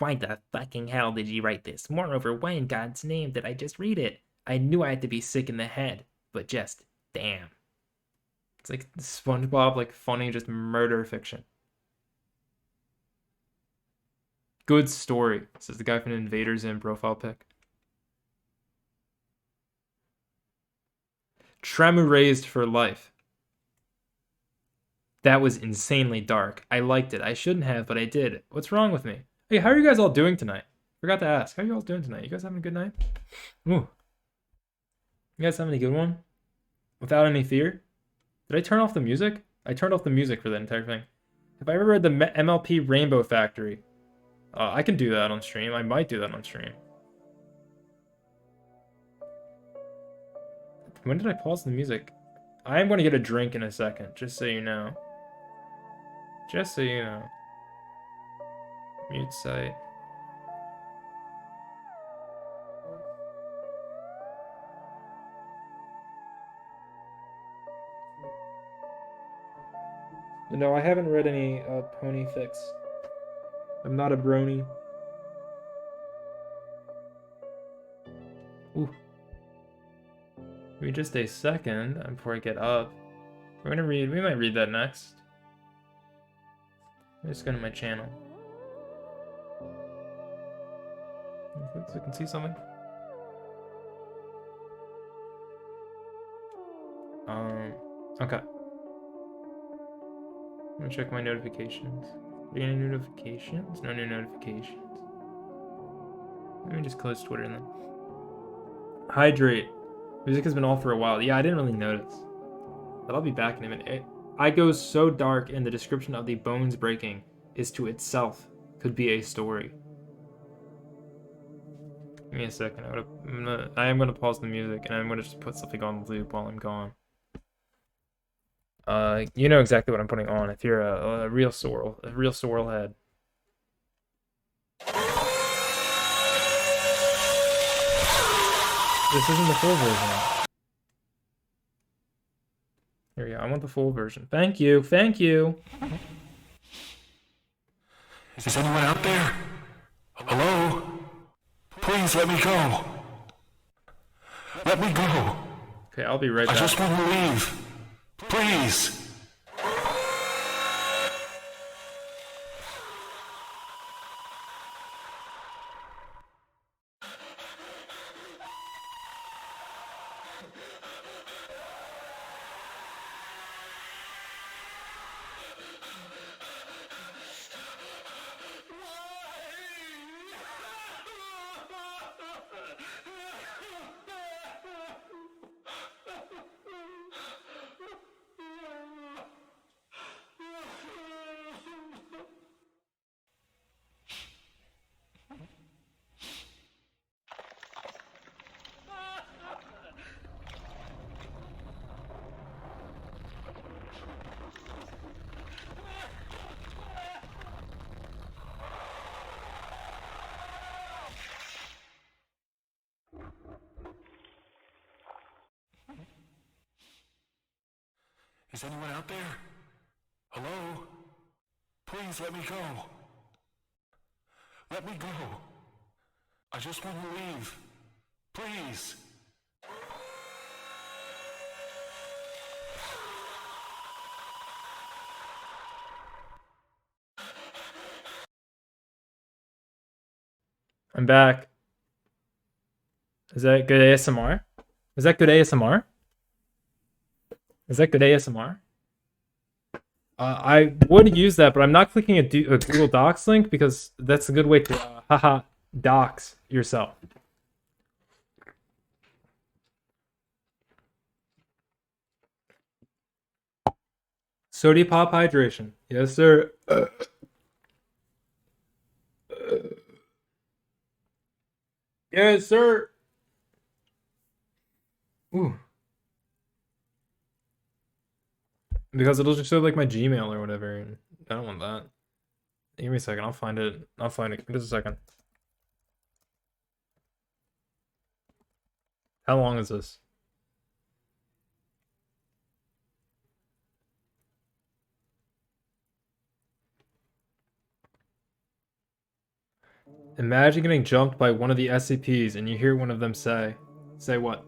Why the fucking hell did you write this? Moreover, why in God's name did I just read it? I knew I had to be sick in the head, but just damn. It's like SpongeBob, like funny, just murder fiction. Good story, says the guy from Invader Zim profile pic. Tremu raised for life. That was insanely dark. I liked it. I shouldn't have, but I did. What's wrong with me? Hey, how are you guys all doing tonight? Forgot to ask. How are you all doing tonight? You guys having a good night? Ooh. You guys having a good one? Without any fear? Did I turn off the music? I turned off the music for that entire thing. Have I ever read the MLP Rainbow Factory? I can do that on stream. I might do that on stream. When did I pause the music? I am going to get a drink in a second, just so you know. Just so you know. Mute site. No, I haven't read any pony fics. I'm not a brony. Ooh. Give me just a second before I get up. We might read that next. Let's go to my channel. So I can see something. Okay. I'm gonna check my notifications. Are there any notifications? No new notifications. Let me just close Twitter and then. Hydrate. Music has been off for a while. Yeah, I didn't really notice. But I'll be back in a minute. I go so dark in the description of the bones breaking is to itself could be a story. Give me a second. I am gonna pause the music and I'm gonna just put something on loop while I'm gone. You know exactly what I'm putting on if you're a real Sorrel head. This isn't the full version. Here we go. I want the full version. Thank you. Thank you. Is anyone out there? Hello? Please let me go. Let me go. Okay, I'll be right back. I just want to leave. Please. Is anyone out there? Hello? Please let me go. Let me go. I just want to leave. Please. I'm back. Is that good ASMR? Is that good ASMR? Is that good ASMR? I would use that, but I'm not clicking a Google Docs link because that's a good way to haha docs yourself. Sody pop hydration. Yes, sir. Yes, sir. Ooh. Because it'll just show like my Gmail or whatever. And I don't want that. Give me a second. I'll find it. Give me just a second. How long is this? Imagine getting jumped by one of the SCPs and you hear one of them say what?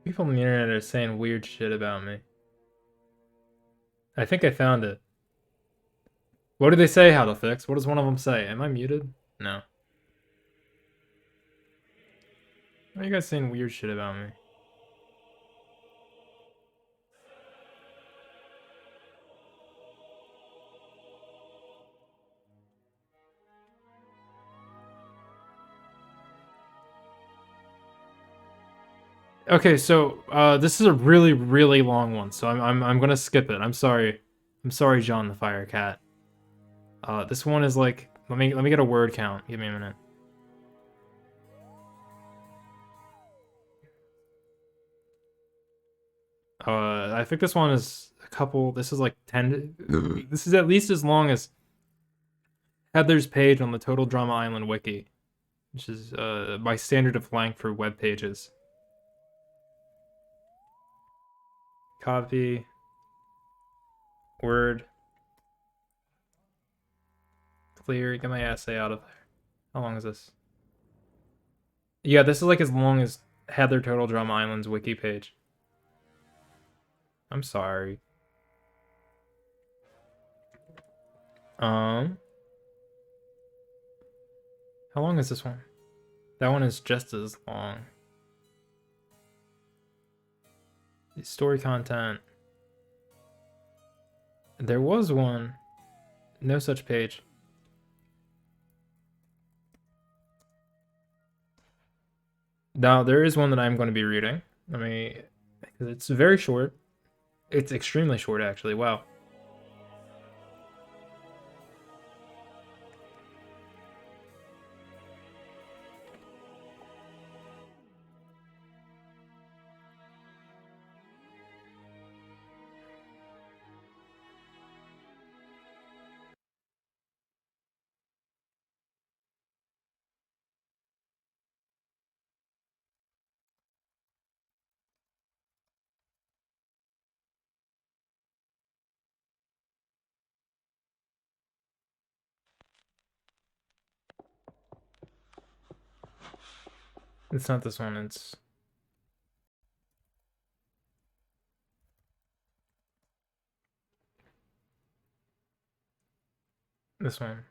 People on the internet are saying weird shit about me. I think I found it. What do they say how to fix? What does one of them say? Am I muted? No. Why are you guys saying weird shit about me? Okay, so this is a really, really long one, so I'm gonna skip it. I'm sorry. I'm sorry, John the Fire Cat. This one is like let me get a word count. Give me a minute. I think this one is a couple. This is like 10. This is at least as long as Heather's page on the Total Drama Island wiki, which is my standard of length for web pages. Copy. Word. Clear. Get my essay out of there. How long is this? Yeah, this is like as long as Heather Total Drama Island's wiki page. I'm sorry. How long is this one? That one is just as long. Story content. There was one. No such page. Now, there is one that I'm going to be reading. It's very short. It's extremely short, actually. Wow. It's not this one, it's... this one.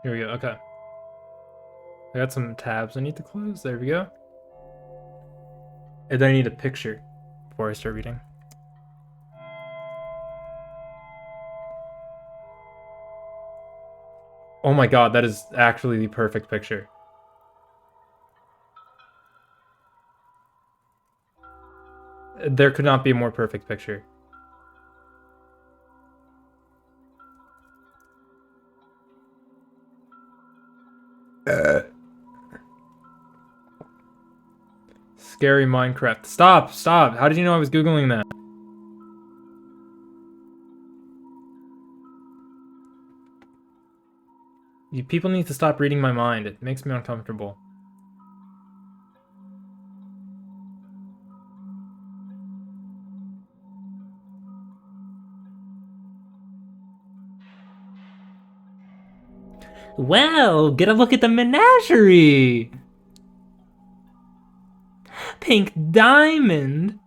Here we go, okay. I got some tabs I need to close, there we go. And then I need a picture before I start reading. Oh my god, that is actually the perfect picture. There could not be a more perfect picture. Scary Minecraft. Stop! Stop! How did you know I was Googling that? You people need to stop reading my mind. It makes me uncomfortable. Well, get a look at the menagerie! Pink diamond!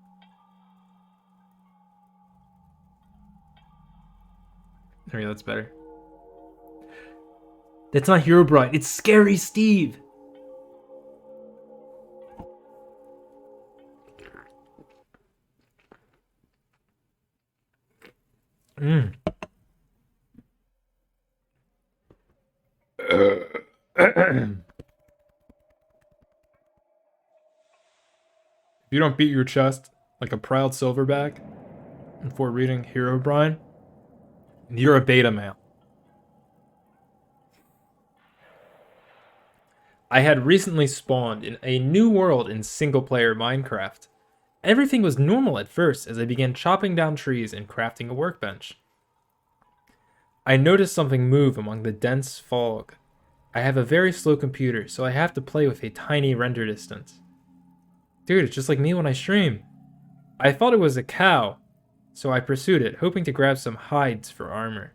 There we go, that's better. That's not Herobrine, it's Scary Steve! If you don't beat your chest like a proud silverback before reading Herobrine, you're a beta male. I had recently spawned in a new world in single-player Minecraft. Everything was normal at first as I began chopping down trees and crafting a workbench. I noticed something move among the dense fog. I have a very slow computer, so I have to play with a tiny render distance. Dude, it's just like me when I stream. I thought it was a cow, so I pursued it, hoping to grab some hides for armor.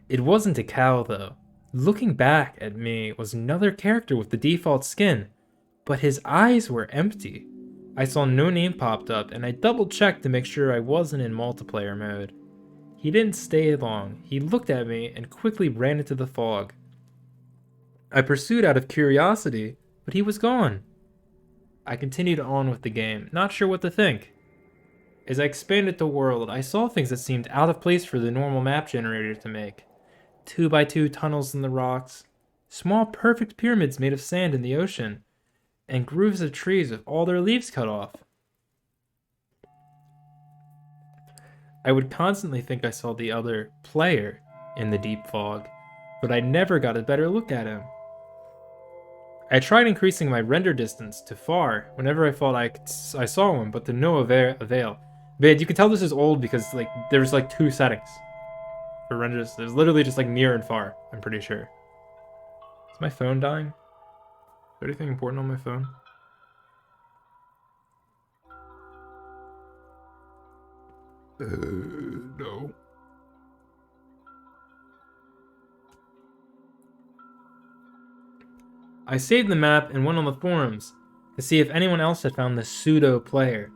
It wasn't a cow, though. Looking back at me was another character with the default skin, but his eyes were empty. I saw no name popped up, and I double-checked to make sure I wasn't in multiplayer mode. He didn't stay long. He looked at me and quickly ran into the fog. I pursued out of curiosity, but he was gone. I continued on with the game, not sure what to think. As I expanded the world, I saw things that seemed out of place for the normal map generator to make. 2x2 tunnels in the rocks, small perfect pyramids made of sand in the ocean, and grooves of trees with all their leaves cut off. I would constantly think I saw the other player in the deep fog, but I never got a better look at him. I tried increasing my render distance to far whenever I thought I saw him, but to no avail. Man, you can tell this is old because like there's like 2 settings for render distance. There's literally just like near and far, I'm pretty sure. Is my phone dying? Is there anything important on my phone? No. I saved the map and went on the forums to see if anyone else had found the pseudo player.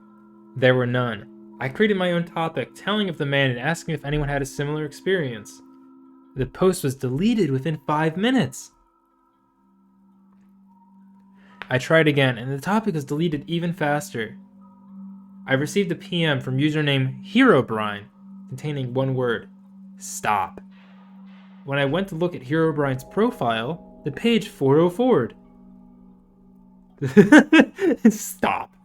There were none. I created my own topic, telling of the man and asking if anyone had a similar experience. The post was deleted within 5 minutes. I tried again, and the topic was deleted even faster. I received a PM from username Herobrine, containing one word: stop. When I went to look at Herobrine's profile, the page 404'd. Stop.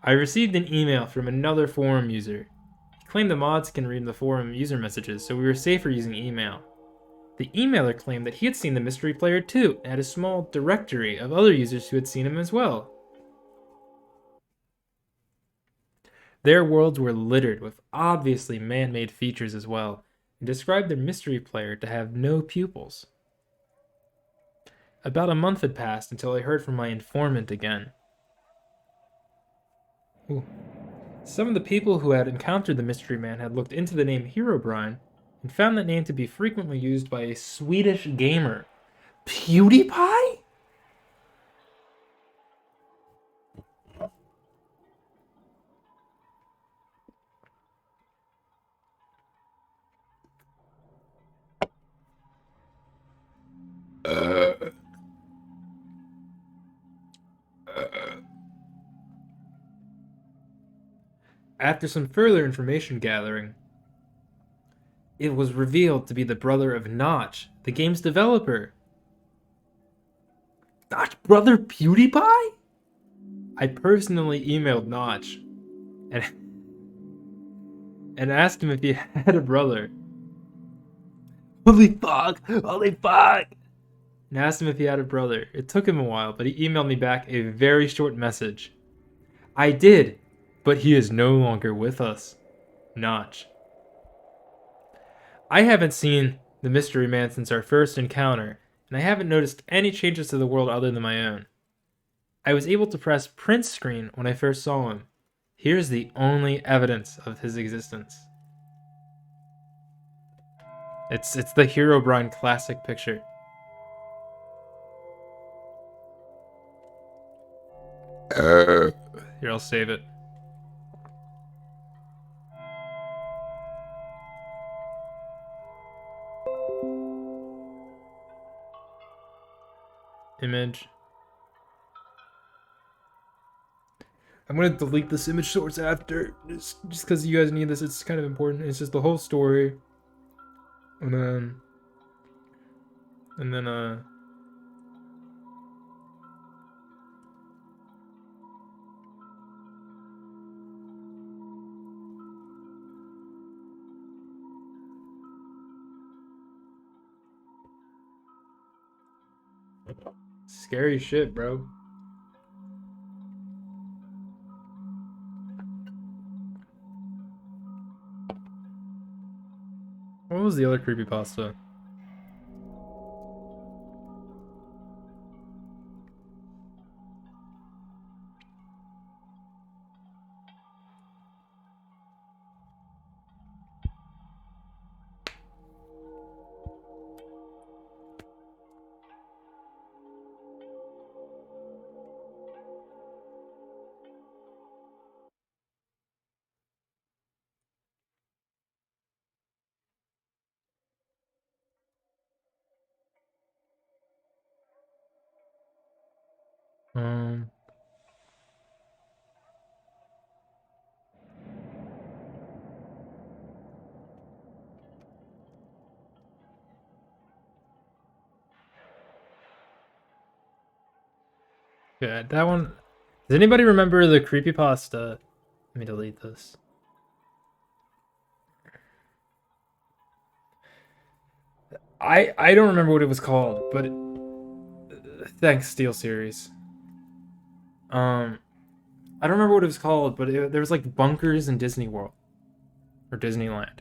I received an email from another forum user. He claimed the mods can read the forum user messages, so we were safer using email. The emailer claimed that he had seen the mystery player too, and had a small directory of other users who had seen him as well. Their worlds were littered with obviously man-made features as well, and described their mystery player to have no pupils. About a month had passed until I heard from my informant again. Ooh. Some of the people who had encountered the mystery man had looked into the name Herobrine and found that name to be frequently used by a Swedish gamer. PewDiePie? After some further information gathering, it was revealed to be the brother of Notch, the game's developer. Notch brother PewDiePie? I personally emailed Notch and asked him if he had a brother. Holy fuck! Holy fuck! And asked him if he had a brother. It took him a while, but he emailed me back a very short message. I did, but he is no longer with us. Notch. I haven't seen the mystery man since our first encounter, and I haven't noticed any changes to the world other than my own. I was able to press print screen when I first saw him. Here's the only evidence of his existence. It's the Herobrine classic picture. Here, I'll save it. Image. I'm gonna delete this image source after, just because you guys need this. It's kind of important. It's just the whole story, and then scary shit, bro. What was the other creepypasta? Um. Yeah, that one. Does anybody remember the creepypasta? Let me delete this. I don't remember what it was called, but thanks, Steel Series. I don't remember what it was called, but there was like bunkers in Disney World or Disneyland.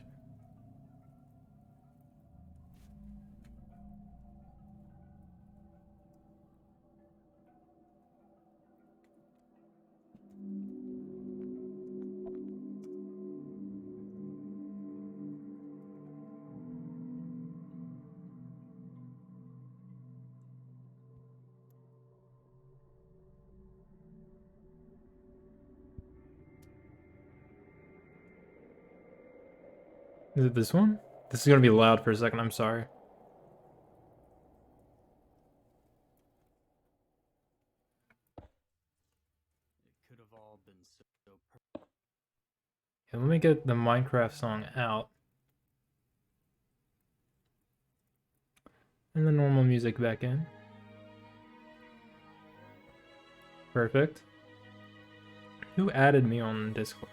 Is it this one? This is gonna be loud for a second, I'm sorry. Okay, let me get the Minecraft song out. And the normal music back in. Perfect. Who added me on Discord?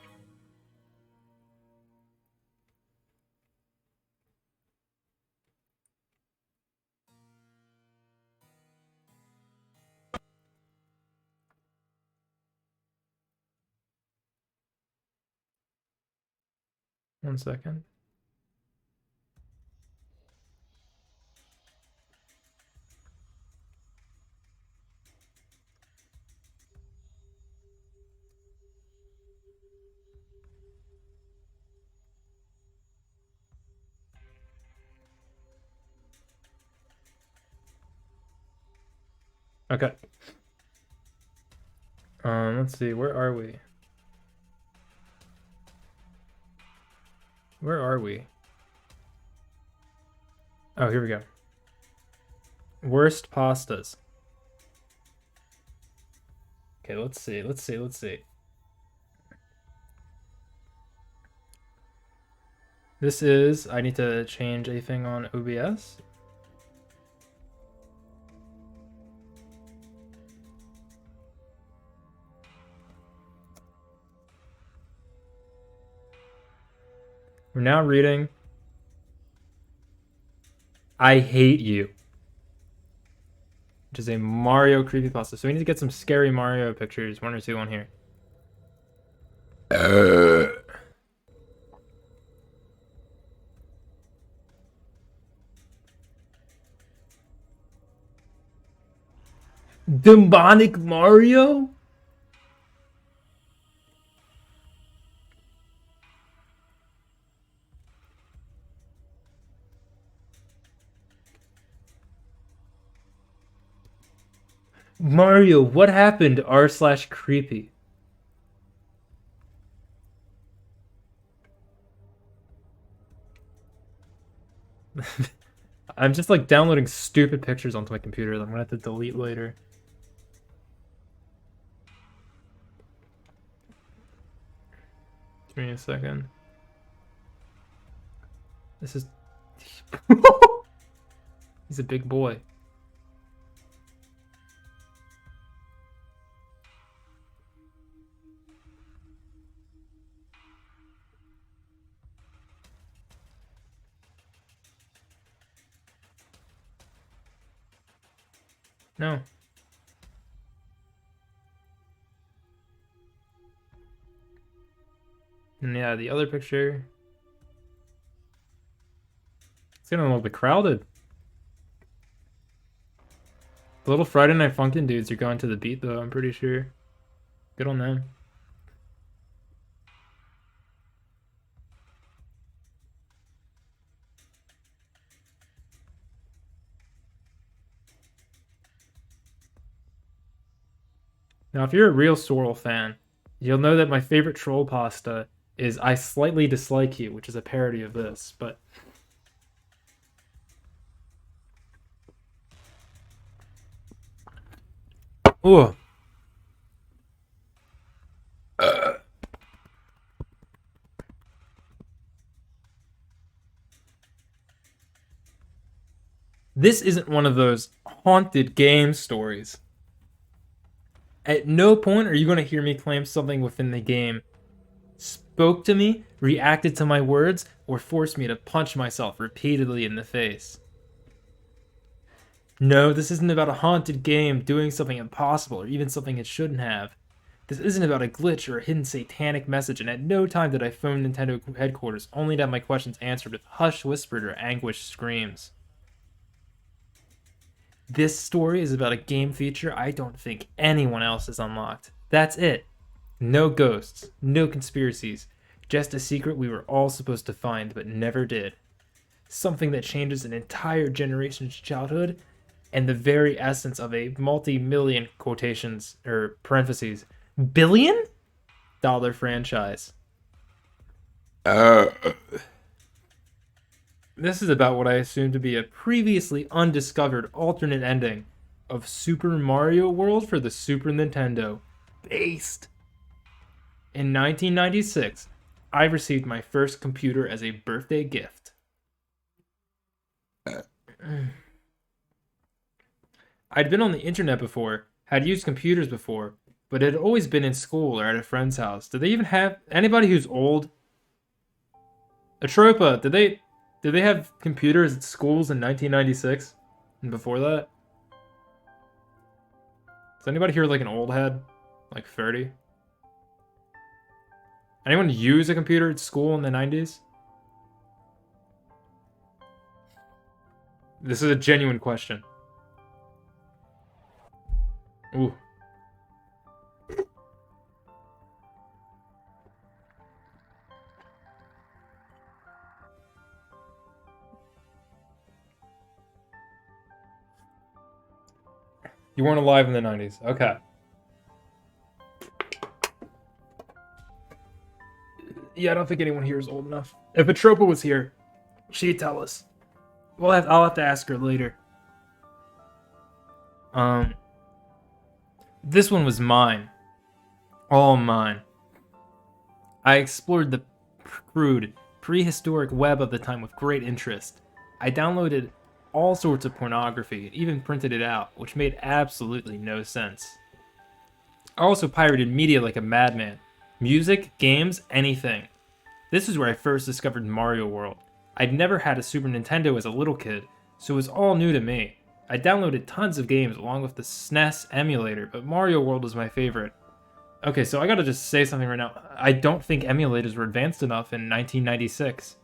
One second. Okay. Let's see, where are we? Where are we? Oh, here we go. Worst pastas. Okay, let's see. This is, I need to change a thing on OBS. We're now reading I Hate You, which is a Mario creepypasta. So we need to get some scary Mario pictures, one or two on here. Demonic Mario? Mario, what happened? r/creepy. I'm just like downloading stupid pictures onto my computer that I'm gonna have to delete later. Give me a second. This is... He's a big boy. No. And yeah, the other picture. It's getting a little bit crowded. The little Friday Night Funkin' dudes are going to the beat though, I'm pretty sure. Good on them. Now, if you're a real Sorrel fan, you'll know that my favorite troll pasta is I Slightly Dislike You, which is a parody of this, but... Ooh. This isn't one of those haunted game stories. At no point are you going to hear me claim something within the game spoke to me, reacted to my words, or forced me to punch myself repeatedly in the face. No, this isn't about a haunted game doing something impossible or even something it shouldn't have. This isn't about a glitch or a hidden satanic message, and at no time did I phone Nintendo headquarters only to have my questions answered with hushed whispered or anguished screams. This story is about a game feature I don't think anyone else has unlocked. That's it. No ghosts, no conspiracies, just a secret we were all supposed to find but never did. Something that changes an entire generation's childhood and the very essence of a multi-million quotations or parentheses billion dollar franchise. This is about what I assume to be a previously undiscovered alternate ending of Super Mario World for the Super Nintendo. Based. In 1996, I received my first computer as a birthday gift. I'd been on the internet before, had used computers before, but it had always been in school or at a friend's house. Did they even have anybody who's old? Atropa, did they have computers at schools in 1996 and before that? Is anybody here like an old head, like 30? Anyone use a computer at school in the 90s? This is a genuine question. Ooh. You weren't alive in the 90s. Okay. Yeah, I don't think anyone here is old enough. If Atropa was here, she'd tell us. I'll have to ask her later. This one was mine. All mine. I explored the crude, prehistoric web of the time with great interest. I downloaded all sorts of pornography and even printed it out, which made absolutely no sense. I also pirated media like a madman. Music, games, anything. This is where I first discovered Mario World. I'd never had a Super Nintendo as a little kid, so it was all new to me. I downloaded tons of games along with the SNES emulator, but Mario World was my favorite. Okay, so I gotta just say something right now. I don't think emulators were advanced enough in 1996.